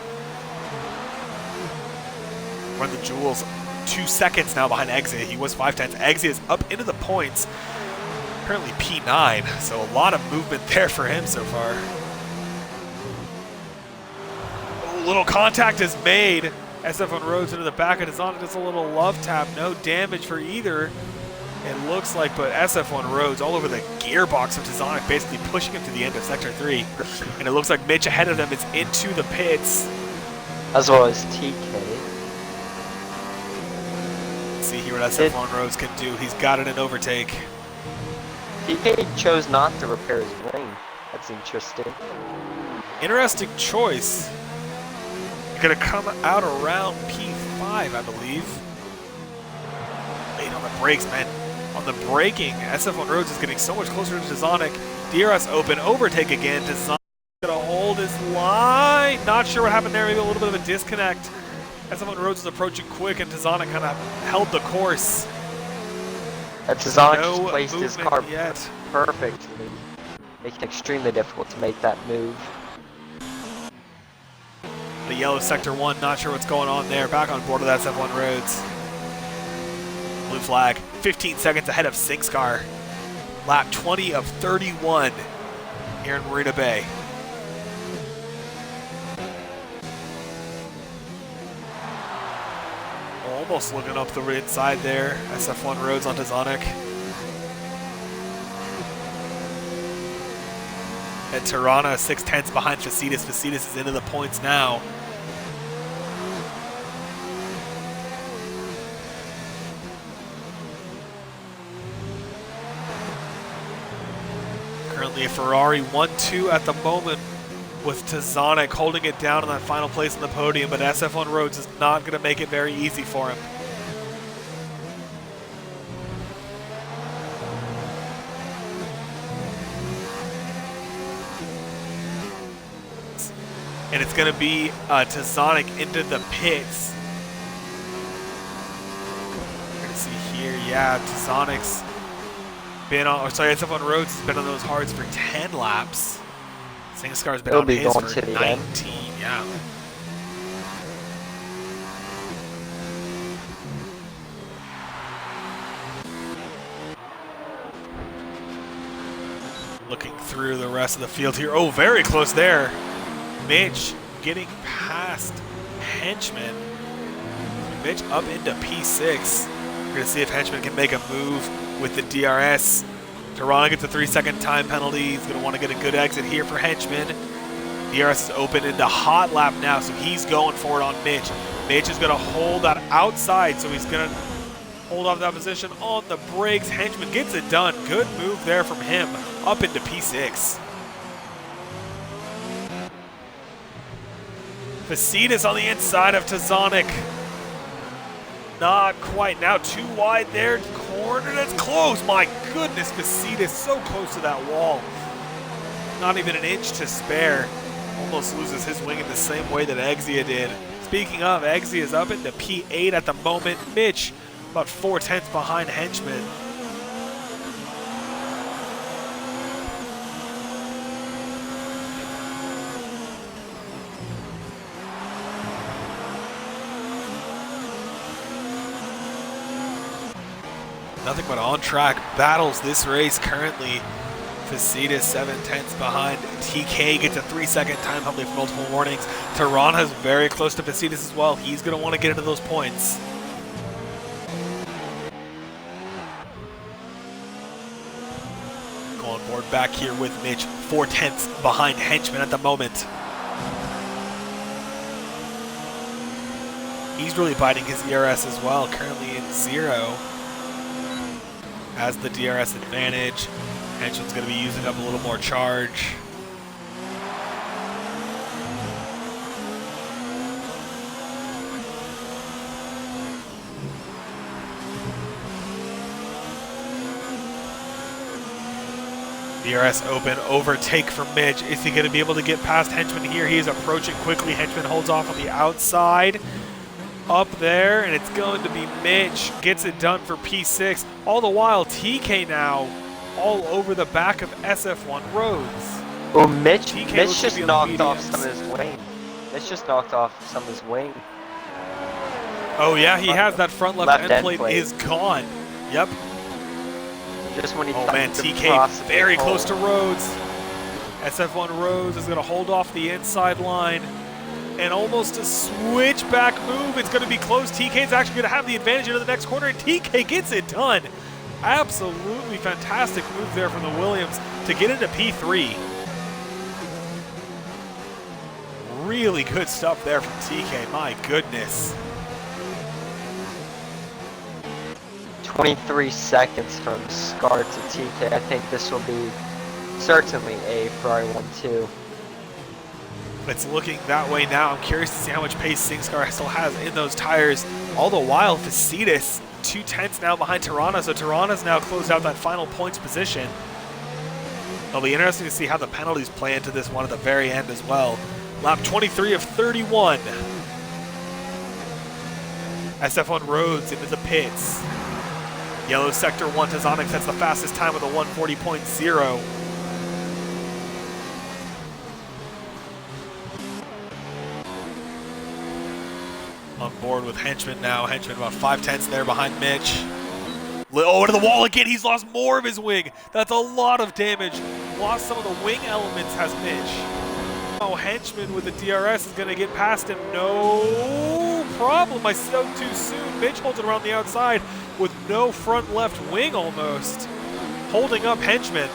Run the Jules 2 seconds now behind Exit. He was 5/10. Exit is up into the points. Currently P9, so a lot of movement there for him so far. A little contact is made. SF1 Roads into the back of Tazonic. Just a little love tap. No damage for either, it looks like, but SF1 Roads all over the gearbox of Tazonic, basically pushing him to the end of Sector 3. And it looks like Mitch ahead of them is into the pits. As well as TK. See here what SF1 Roads can do. He's got it in overtake. TK chose not to repair his wing. That's interesting. Interesting choice. Going to come out around P5, I believe. Late on the brakes, man. On the braking, SF1 Roads is getting so much closer to Tazonic. DRS open, overtake again. Tazonic going to hold his line. Not sure what happened there. Maybe a little bit of a disconnect. SF1 Roads is approaching quick, and Tazonic kind of held the course. Tazonic No just placed his car yet. perfectly, making it extremely difficult to make that move. The yellow Sector 1, not sure what's going on there. Back on board with SF1 Roads. Blue flag, 15 seconds ahead of Sink's car. Lap 20 of 31 here in Marina Bay. Almost looking up the inside there. SF1 Roads on Tazonic. And Tirana 6/10 behind Facitas. Facitas is into the points now. Currently a Ferrari 1-2 at the moment, with Tazonic holding it down in that final place on the podium, but SF1 Roads is not going to make it very easy for him. And it's going to be Tazonic into the pits. We're going to see here, yeah, Tazonic's been on, or sorry, SF1 Roads has been on those hards for 10 laps. Singscar's been on his for 19, yeah. Looking through the rest of the field here. Oh, very close there. Mitch getting past Henchman. Mitch up into P6. We're going to see if Henchman can make a move with the DRS. Tirana gets a 3-second time penalty. He's going to want to get a good exit here for Henchman. DRS is open into hot lap now, so he's going for it on Mitch. Mitch is going to hold that outside, so he's going to hold off that position on the brakes. Henchman gets it done. Good move there from him up into P6. Facitas on the inside of Tazonic. Not quite. Now too wide there. Corner, that's close. My goodness, Facitas so close to that wall. Not even an inch to spare. Almost loses his wing in the same way that Exia did. Speaking of, Exia is up into P8 at the moment. Mitch about 4/10 behind Henchman. Nothing but on-track battles this race currently. Facitas 7/10 behind. TK gets a 3-second time penalty for multiple warnings. Tirana's very close to Facitas as well. He's going to want to get into those points. Go on board back here with Mitch. 4/10 behind Henchman at the moment. He's really biting his ERS as well, currently in 0. Has the DRS advantage. Henchman's going to be using up a little more charge. DRS open, overtake from Mitch. Is he going to be able to get past Henchman here? He is approaching quickly. Henchman holds off on the outside. Up there, and it's going to be Mitch. Gets it done for P6. All the while, TK now all over the back of SF1 Rhodes. Well, Mitch TK just knocked off some of his wing. Mitch just knocked off some of his wing. Oh yeah, he has that front left end plate is gone. Yep. Just when he man, TK very close to Rhodes. SF1 Rhodes is going to hold off the inside line. And almost a switchback move. It's going to be close. TK's actually going to have the advantage into the next corner, and TK gets it done. Absolutely fantastic move there from the Williams to get into P3. Really good stuff there from TK. My goodness. 23 seconds from Scar to TK. I think this will be certainly a Ferrari 1-2. It's looking that way now. I'm curious to see how much pace SingScar still has in those tires. All the while, Facetis 2/10 now behind Tirana, so Tirana's now closed out that final points position. It'll be interesting to see how the penalties play into this one at the very end as well. Lap 23 of 31. SF1 Rhodes into the pits. Yellow Sector 1 Tazonic sets the fastest time with a 140.0. On board with Henchman now. Henchman about 5/10 there behind Mitch. Oh, into the wall again. He's lost more of his wing. That's a lot of damage. Lost some of the wing elements, has Mitch. Now Henchman with the DRS is going to get past him. No problem. I spoke too soon. Mitch holds it around the outside with no front left wing almost. Holding up Henchman.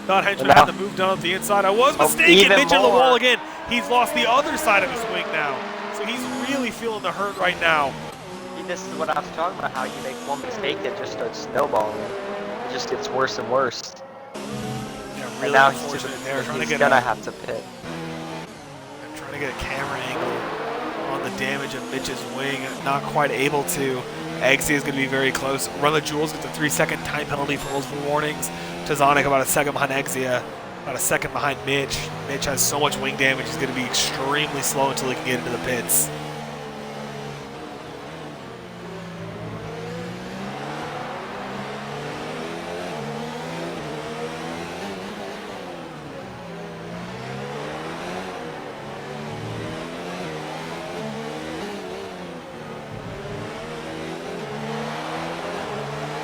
Thought Henchman had the move done up the inside. I was mistaken. Mitch in the wall again. He's lost the other side of his wing now. So he's really feeling the hurt right now. This is what I was talking about, how you make one mistake that just starts snowballing. It just gets worse and worse. Yeah, really and now unfortunate there. He's gonna have to pit. I'm trying to get a camera angle on the damage of Mitch's wing. Not quite able to. Eggsy is going to be very close. Run the Jules gets a 3-second time penalty for multiple warnings. Tazonic about a second behind Exia. About a second behind Mitch. Mitch has so much wing damage, he's going to be extremely slow until he can get into the pits.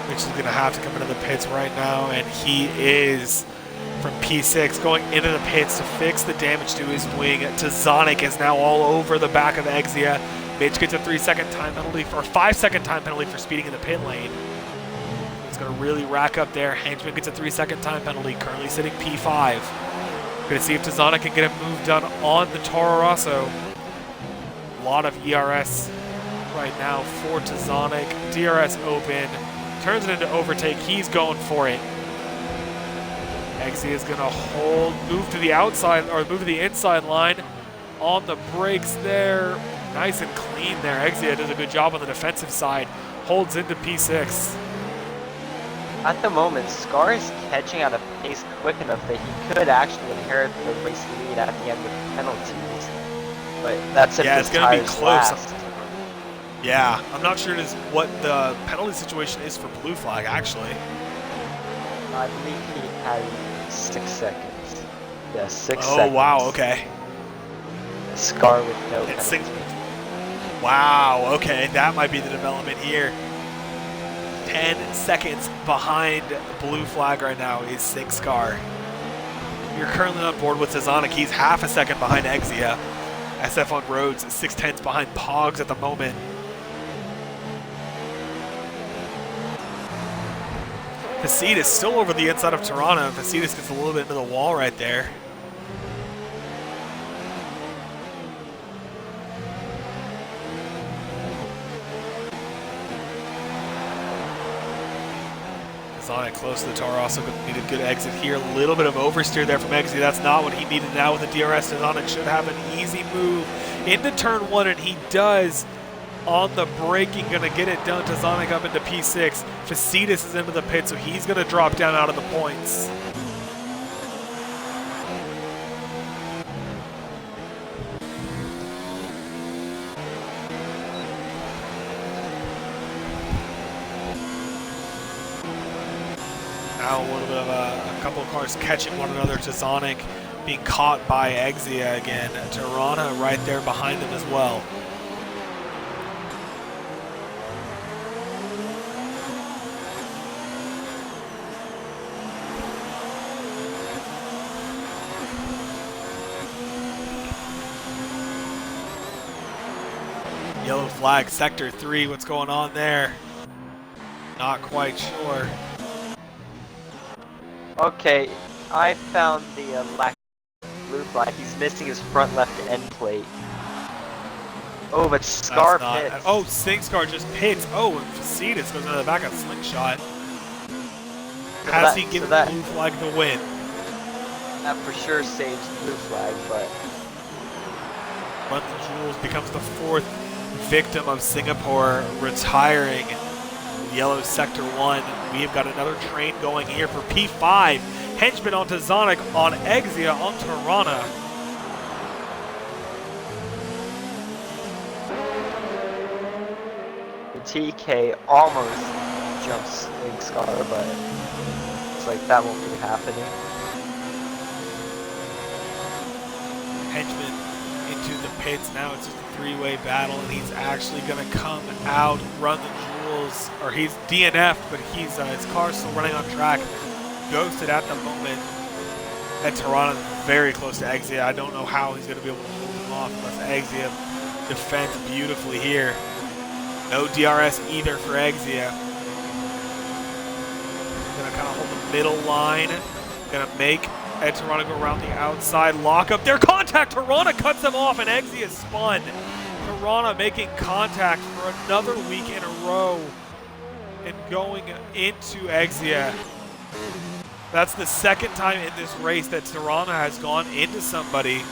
Mitch is going to have to come into the pits right now, and he is. From P6 going into the pits to fix the damage to his wing. Tazonic is now all over the back of Exia. Mitch gets a 3-second time penalty or 5-second time penalty for speeding in the pit lane. It's going to really rack up there. Henchman gets a 3-second time penalty, currently sitting P5. Going to see if Tazonic can get a move done on the Toro Rosso. A lot of ERS right now for Tazonic. DRS open, turns it into overtake. He's going for it. Exia is going to move to the outside, or move to the inside line on the brakes there. Nice and clean there. Exia does a good job on the defensive side. Holds into P6. At the moment, Scar is catching out of pace quick enough that he could actually inherit the race lead at the end with penalties. But that's if it's going to be close. Last. Yeah, I'm not sure what the penalty situation is for Blue Flag, actually. I believe he has 6 seconds. Yeah, 6 seconds. Oh, wow, okay. Scar with no penalty. Wow, okay, that might be the development here. 10 seconds behind Blue Flag right now is SingScar. You're currently on board with Tazonic. He's half a second behind Exia. SF1 Rhodes, 6/10 behind Pogs at the moment. Facetis still over the inside of Toronto. Facetis gets a little bit into the wall right there. Tazonic close to the Toro Rosso, need a good exit here. A little bit of oversteer there from Exia. That's not what he needed now with the DRS. Tazonic should have an easy move into turn 1, and he does. on the braking, going to get it done. Tazonic up into P6. Facetus is into the pit, so he's going to drop down out of the points. Now a little bit of a couple of cars catching one another. Tazonic being caught by Exia again. Tirana right there behind them as well. Yellow flag, sector 3, what's going on there? Not quite sure. Okay, I found the black blue flag. He's missing his front left end plate. Oh, but Scar pits. Oh, Scar just pits. Oh, and Facetus goes into the back of Slingshot. Has he given the blue flag the win? That for sure saves blue flag, but London Jules becomes the 4th victim of Singapore retiring yellow sector 1. We have got another train going here for P5. Henchman on Tazonic, on Exia, on Tirana. the TK almost jumps Scar, but it's like that won't be happening. Henchman into the pits. Now it's just a 3-way battle, and he's actually going to come out, run the Jules, or he's DNF'd, but he's his car's still running on track. Ghosted at the moment. And Tirana very close to Exia. I don't know how he's going to be able to hold him off unless Exia defends beautifully here. No DRS either for Exia. Going to kind of hold the middle line. Going to make Tirana go around the outside. Lock up their contact. Tirana cuts them off and Exia spun. Tirana making contact for another week in a row and going into Exia. That's the second time in this race that Tirana has gone into somebody.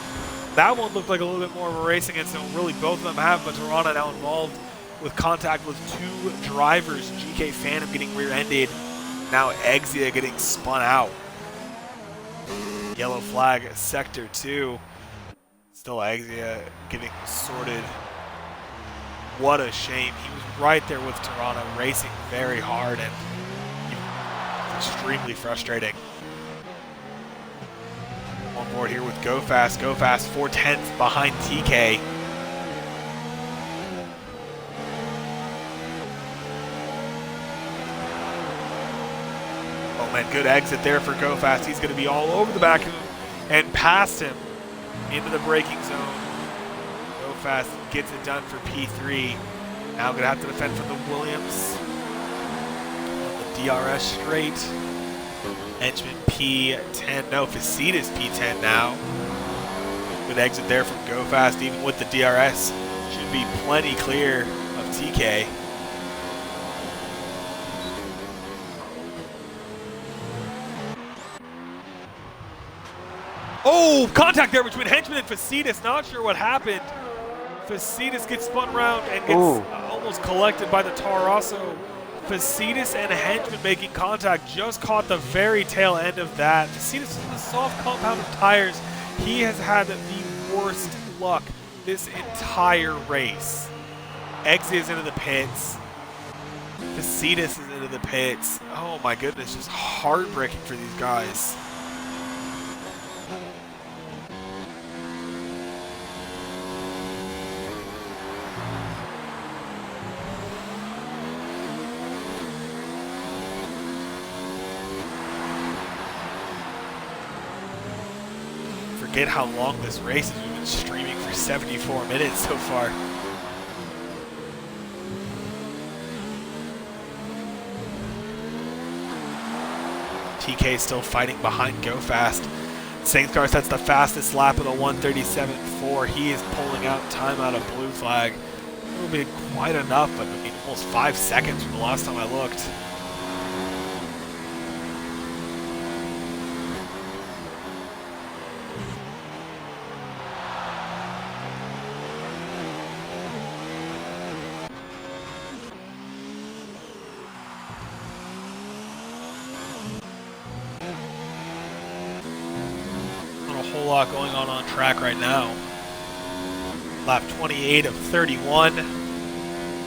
That one looked like a little bit more of a race against them. Really, both of them have, but Tirana now involved with contact with 2 drivers. GK Phantom getting rear-ended. Now Exia getting spun out. Yellow flag, sector 2. Still Exia getting sorted. What a shame. He was right there with Tirana, racing very hard and extremely frustrating. On board here with Go Fast. Go Fast 4/10 behind TK. Oh man, good exit there for Go Fast. He's going to be all over the back and past him into the braking zone. Go Fast gets it done for P3. Now going to have to defend from the Williams. DRS straight. Henchman P10. No, Facetus P10 now. Good exit there from Go Fast, even with the DRS. Should be plenty clear of TK. Oh, contact there between Henchman and Facetus. Not sure what happened. Facetus gets spun around and gets almost collected by the Tarasso. Facetus and Henchman making contact, just caught the very tail end of that. Facetus is in the soft compound of tires. He has had the worst luck this entire race. Exia is into the pits. Facetus is into the pits. Oh my goodness, just heartbreaking for these guys. Forget how long this race is. We've been streaming for 74 minutes so far. TK still fighting behind Go Fast. Sainscar sets the fastest lap of the 1:37.4. He is pulling out time out of blue flag. It will be quite enough, but I mean, almost 5 seconds from the last time I looked. lot going on track right now. Lap 28 of 31.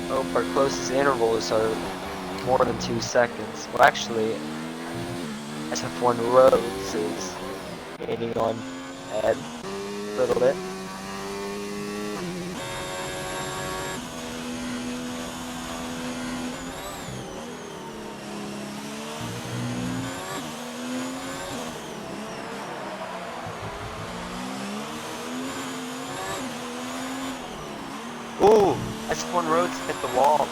Hope our closest intervals are more than 2 seconds. Well, actually, SF1 Roads is gaining on Ed a little bit. Ooh, SF1 Roads hit the wall.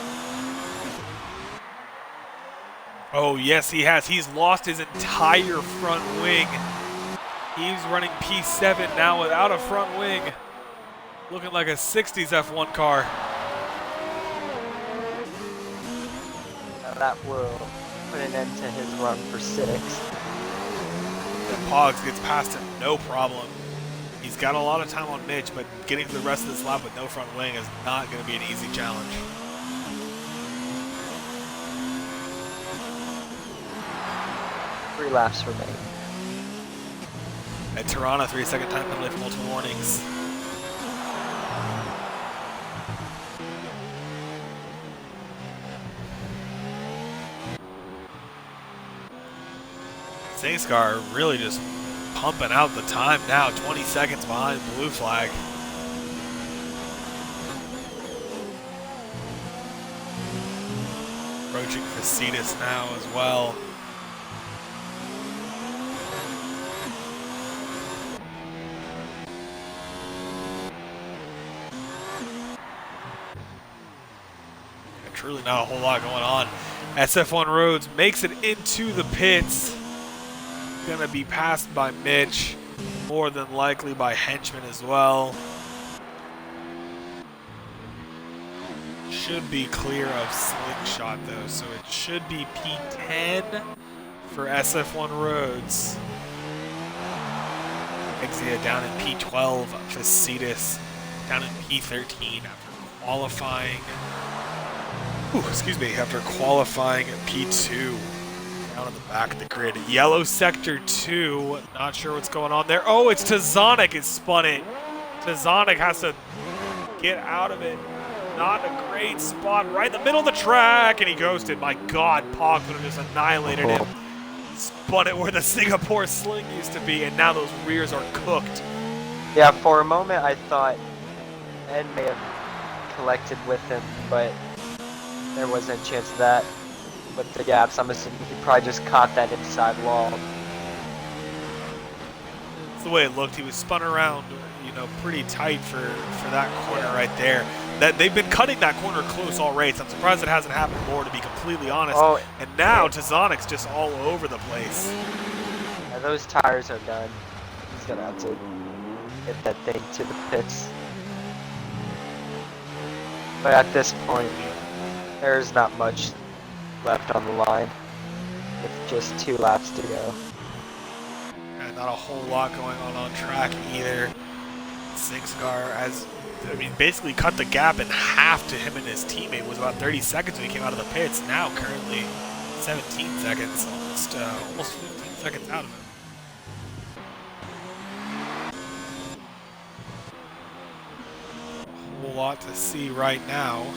Oh, yes, he has. He's lost his entire front wing. He's running P7 now without a front wing. Looking like a 60s F1 car. Now that will put an end to his run for 6. Pogs gets past him, no problem. He's got a lot of time on Mitch, but getting to the rest of this lap with no front wing is not going to be an easy challenge. Three laps remain. At Tirana, 3-second time penalty for multiple warnings. Singscar really just pumping out the time now, 20 seconds behind blue flag. Approaching Facetus now as well. And truly not a whole lot going on. SF1 Roads makes it into the pits. Gonna be passed by Mitch, more than likely by Henchman as well. Should be clear of Slingshot though, so it should be P10 for SF1 Roads. Exia down in P12, Facetus down in P13 after qualifying. After qualifying at P2. Down in the back of the grid. Yellow sector 2. Not sure what's going on there. Oh, it's Tazonic has spun it. Tazonic has to get out of it. Not a great spot. Right in the middle of the track. And he ghosted. My God, Pog would have just annihilated him. Spun it where the Singapore sling used to be. And now those rears are cooked. Yeah, for a moment I thought Ed may have collected with him, but there wasn't a chance of that. With the gaps, I'm assuming he probably just caught that inside wall. That's the way it looked. He was spun around, pretty tight for that corner right there. That they've been cutting that corner close all race. I'm surprised it hasn't happened more, to be completely honest. Oh, and now Tazonic's just all over the place. Yeah, those tires are done. He's gonna have to get that thing to the pits. But at this point, there's not much left on the line with just 2 laps to go. And not a whole lot going on track either. Singscar has, basically cut the gap in half to him and his teammate. It was about 30 seconds when he came out of the pits. Now currently 17 seconds, almost 15 seconds out of him. A whole lot to see right now.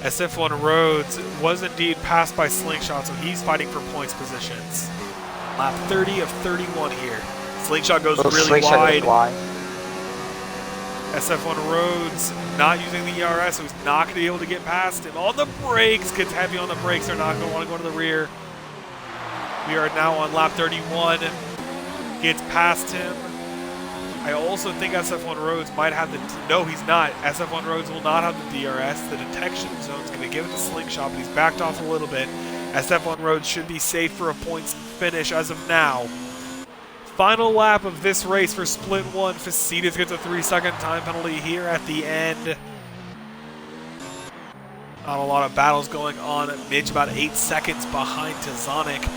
SF1 Rhodes was indeed passed by Slingshot, so he's fighting for points positions. Lap 30 of 31 here. Slingshot goes really wide. SF1 Rhodes not using the ERS, so he's not going to be able to get past him. On the brakes, gets heavy on the brakes. They're not going to want to go to the rear. We are now on lap 31. Gets past him. I also think SF1 Rhodes might have the... No, he's not. SF1 Rhodes will not have the DRS. The detection zone's going to give it to Slingshot, but he's backed off a little bit. SF1 Rhodes should be safe for a points finish as of now. Final lap of this race for Split 1. Facetus gets a 3-second time penalty here at the end. Not a lot of battles going on. Mitch about 8 seconds behind Tazonic.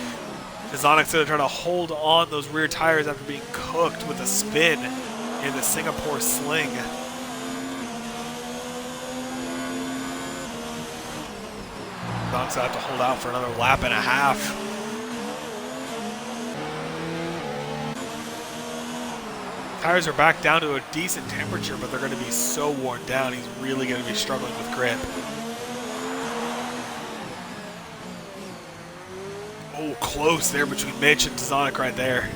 Tazonic's going to try to hold on those rear tires after being cooked with a spin in the Singapore sling. Tazonic's going to have to hold out for another lap and a half. Tires are back down to a decent temperature, but they're going to be so worn down. He's really going to be struggling with grip. Oh, close there between Mitch and Tazonic right there.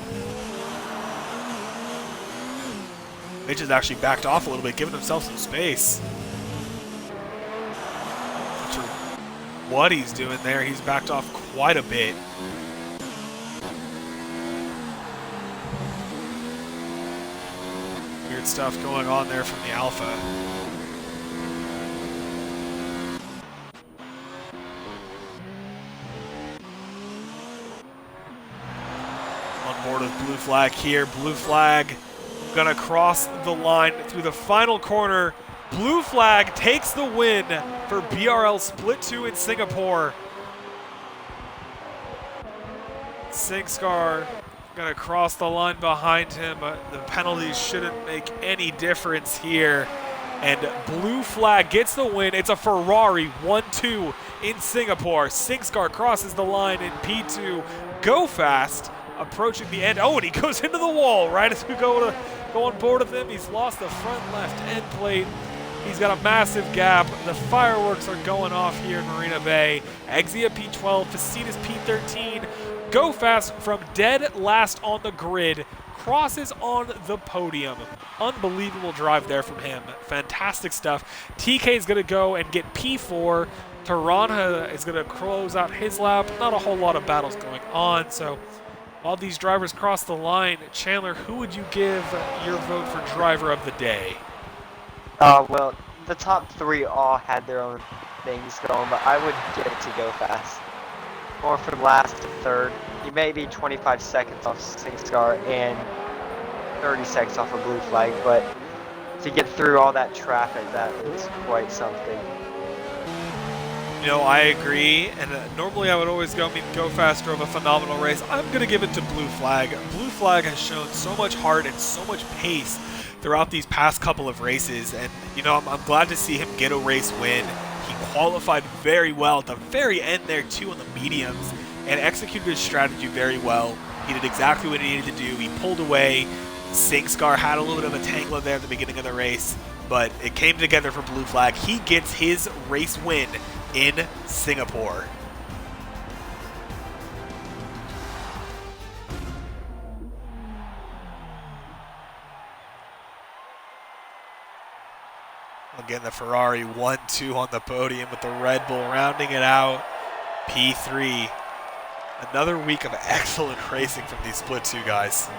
Mitch has actually backed off a little bit, giving himself some space. Not sure what he's doing there. He's backed off quite a bit. Weird stuff going on there from the Alpha. On board with blue flag here. Blue flag gonna cross the line through the final corner. Blue flag takes the win for BRL Split 2 in Singapore. Singscar gonna cross the line behind him. The penalties shouldn't make any difference here. And blue flag gets the win. It's a Ferrari 1-2 in Singapore. Singscar crosses the line in P2. Go fast, approaching the end. Oh, and he goes into the wall right as we go on board with him. He's lost the front left end plate. He's got a massive gap. The fireworks are going off here in Marina Bay. Exia P12, Facitas P13. Go fast from dead last on the grid. Crosses on the podium. Unbelievable drive there from him. Fantastic stuff. TK is going to go and get P4. Tarana is going to close out his lap. Not a whole lot of battles going on. So while these drivers cross the line, Chandler, who would you give your vote for driver of the day? Well, the top three all had their own things going, but I would give it to Go Fast. More from last to third. He may be 25 seconds off Singscar and 30 seconds off a blue flag, but to get through all that traffic, that is quite something. You know, I agree, and normally I would always go, Go Fast drove a phenomenal race. I'm going to give it to Blue Flag. Blue Flag has shown so much heart and so much pace throughout these past couple of races, and you know, I'm glad to see him get a race win. He qualified very well at the very end there too on the mediums and executed his strategy very well. He did exactly what he needed to do. He pulled away. Singscar had a little bit of a tangle there at the beginning of the race, but it came together for Blue Flag. He gets his race win in Singapore. Again, the Ferrari 1-2 on the podium with the Red Bull rounding it out. P3. Another week of excellent racing from these Split 2 guys.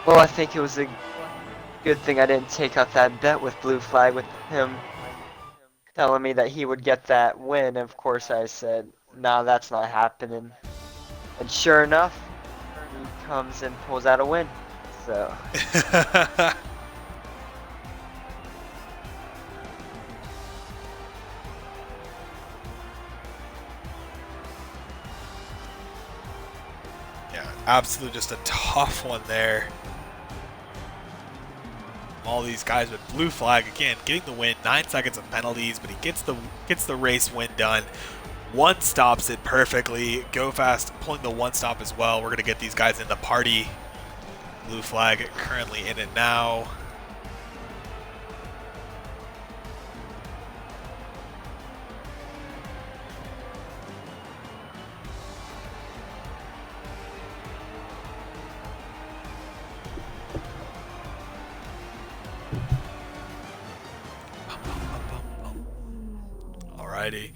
Well, I think it was a good thing I didn't take out that bet with Blue Flag with him telling me that he would get that win. Of course, I said, no, that's not happening. And sure enough, he comes and pulls out a win. So. Yeah, absolutely just a tough one there. All these guys with Blue Flag again getting the win, 9 seconds of penalties, but he gets the race win done. One stops it perfectly. Go Fast pulling the one stop as well. We're gonna get these guys in the party. Blue Flag currently in it now. Alrighty.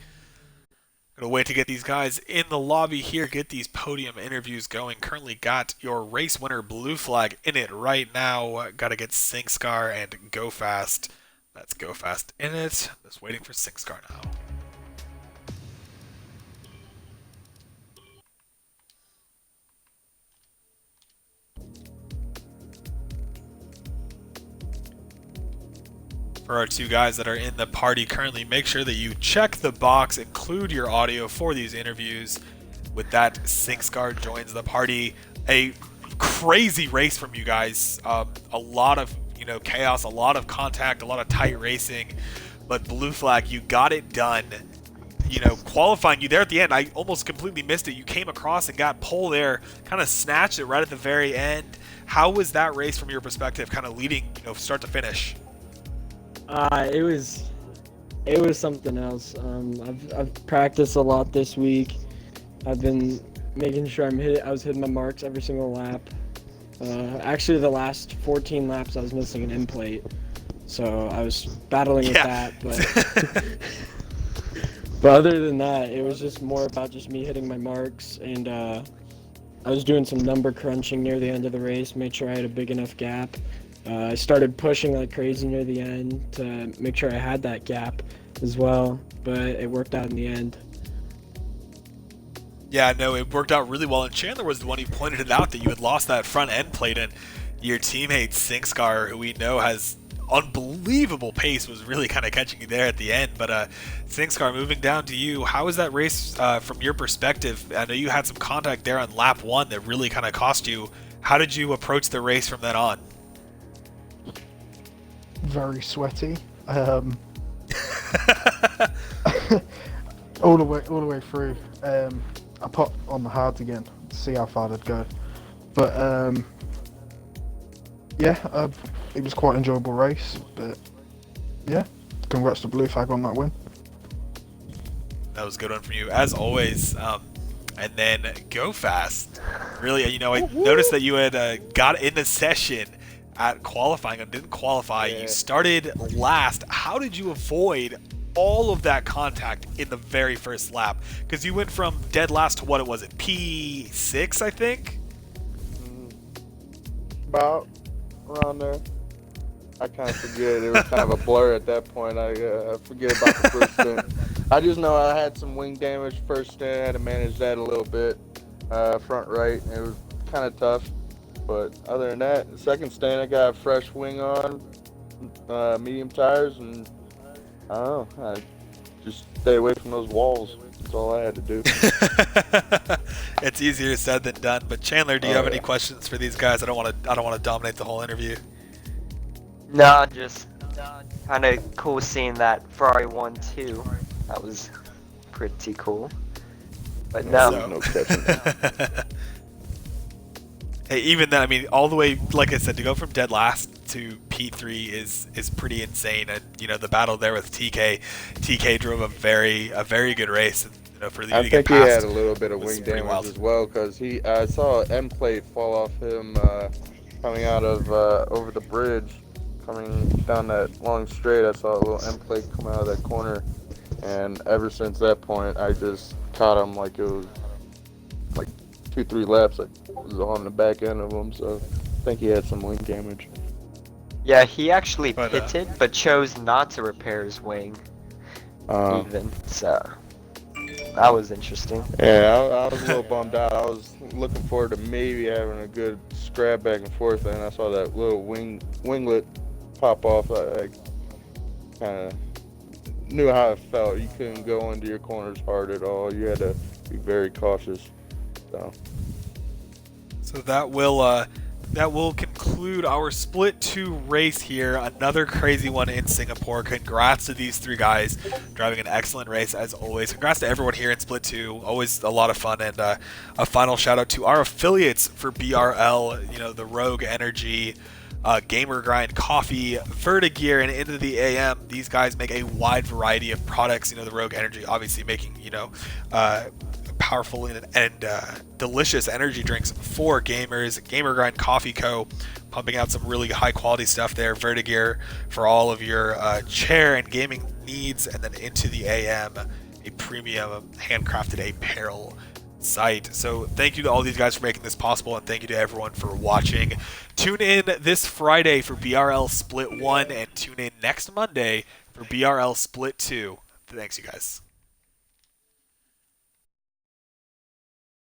Gonna wait to get these guys in the lobby here, get these podium interviews going. Currently got your race winner Blue Flag in it right now. Gotta get Singscar and Go Fast. That's Go Fast in it. Just waiting for Singscar now. For our two guys that are in the party currently, make sure that you check the box, include your audio for these interviews. With that, Singscar joins the party. A crazy race from you guys. A lot of chaos, a lot of contact, a lot of tight racing. But Blue Flag, you got it done. qualifying you there at the end. I almost completely missed it. You came across and got pole there, kind of snatched it right at the very end. How was that race from your perspective, kind of leading, start to finish? It was something else. I've practiced a lot this week. I've been making sure I was hitting my marks every single lap. Actually, the last 14 laps I was missing an end plate, so I was battling with that. But other than that, it was just more about just me hitting my marks, and I was doing some number crunching near the end of the race, made sure I had a big enough gap. I started pushing like crazy near the end to make sure I had that gap as well, but it worked out in the end. Yeah, no, it worked out really well. And Chandler was the one who pointed it out that you had lost that front end plate, and your teammate Sinkscar, who we know has unbelievable pace, was really kind of catching you there at the end. But Sinkscar, moving down to you, how was that race from your perspective? I know you had some contact there on lap 1 that really kind of cost you. How did you approach the race from then on? Very sweaty. all the way through. I put on the hards again to see how far they'd go. But it was quite an enjoyable race. But yeah, congrats to Blue Flag on that win. That was a good one from you, as always. And then Go Fast. Really, I noticed that you had got in the session at qualifying and didn't qualify. You started last. How did you avoid all of that contact in the very first lap? Because you went from dead last to what was it, P6, I think? About around there. I kind of forget. It was kind of a blur at that point. I forget about the first stint. I just know I had some wing damage first stint. I had to manage that a little bit. Front right. It was kind of tough. But other than that, the second stint, I got a fresh wing on, medium tires, and I don't know. I just stay away from those walls. That's all I had to do. It's easier said than done. But Chandler, do you have any questions for these guys? I don't want to dominate the whole interview. No, just kind of cool seeing that Ferrari won too. That was pretty cool. But no. No catching. Hey, even then, I mean, all the way, like I said, to go from dead last to P3 is pretty insane. And the battle there with TK. TK drove a very good race. And, for you to get think past, he had a little bit of wing damage wild as well, because I saw an end plate fall off him coming out of over the bridge, coming down that long straight. I saw a little end plate come out of that corner, and ever since that point, I just caught him like it was like 2-3 laps. I was on the back end of him, so I think he had some wing damage. Yeah, he actually pitted, but chose not to repair his wing. Even so, that was interesting. Yeah, I was a little bummed out. I was looking forward to maybe having a good scrap back and forth, and I saw that little winglet pop off. I kind of knew how it felt. You couldn't go into your corners hard at all. You had to be very cautious. So that will conclude our Split 2 race here. Another crazy one in Singapore. Congrats to these 3 guys driving an excellent race as always. Congrats to everyone here in Split 2. Always a lot of fun. And a final shout out to our affiliates for BRL, the Rogue Energy, Gamer Grind Coffee, Vertigear, and Into the AM. These guys make a wide variety of products. The Rogue Energy obviously making, powerful and delicious energy drinks for gamers. Gamer Grind Coffee Co. pumping out some really high quality stuff there. Vertigear for all of your chair and gaming needs. And then Into the AM, a premium handcrafted apparel site. So thank you to all these guys for making this possible, and thank you to everyone for watching. Tune in this Friday for BRL Split 1, and tune in next Monday for BRL Split 2. Thanks, you guys.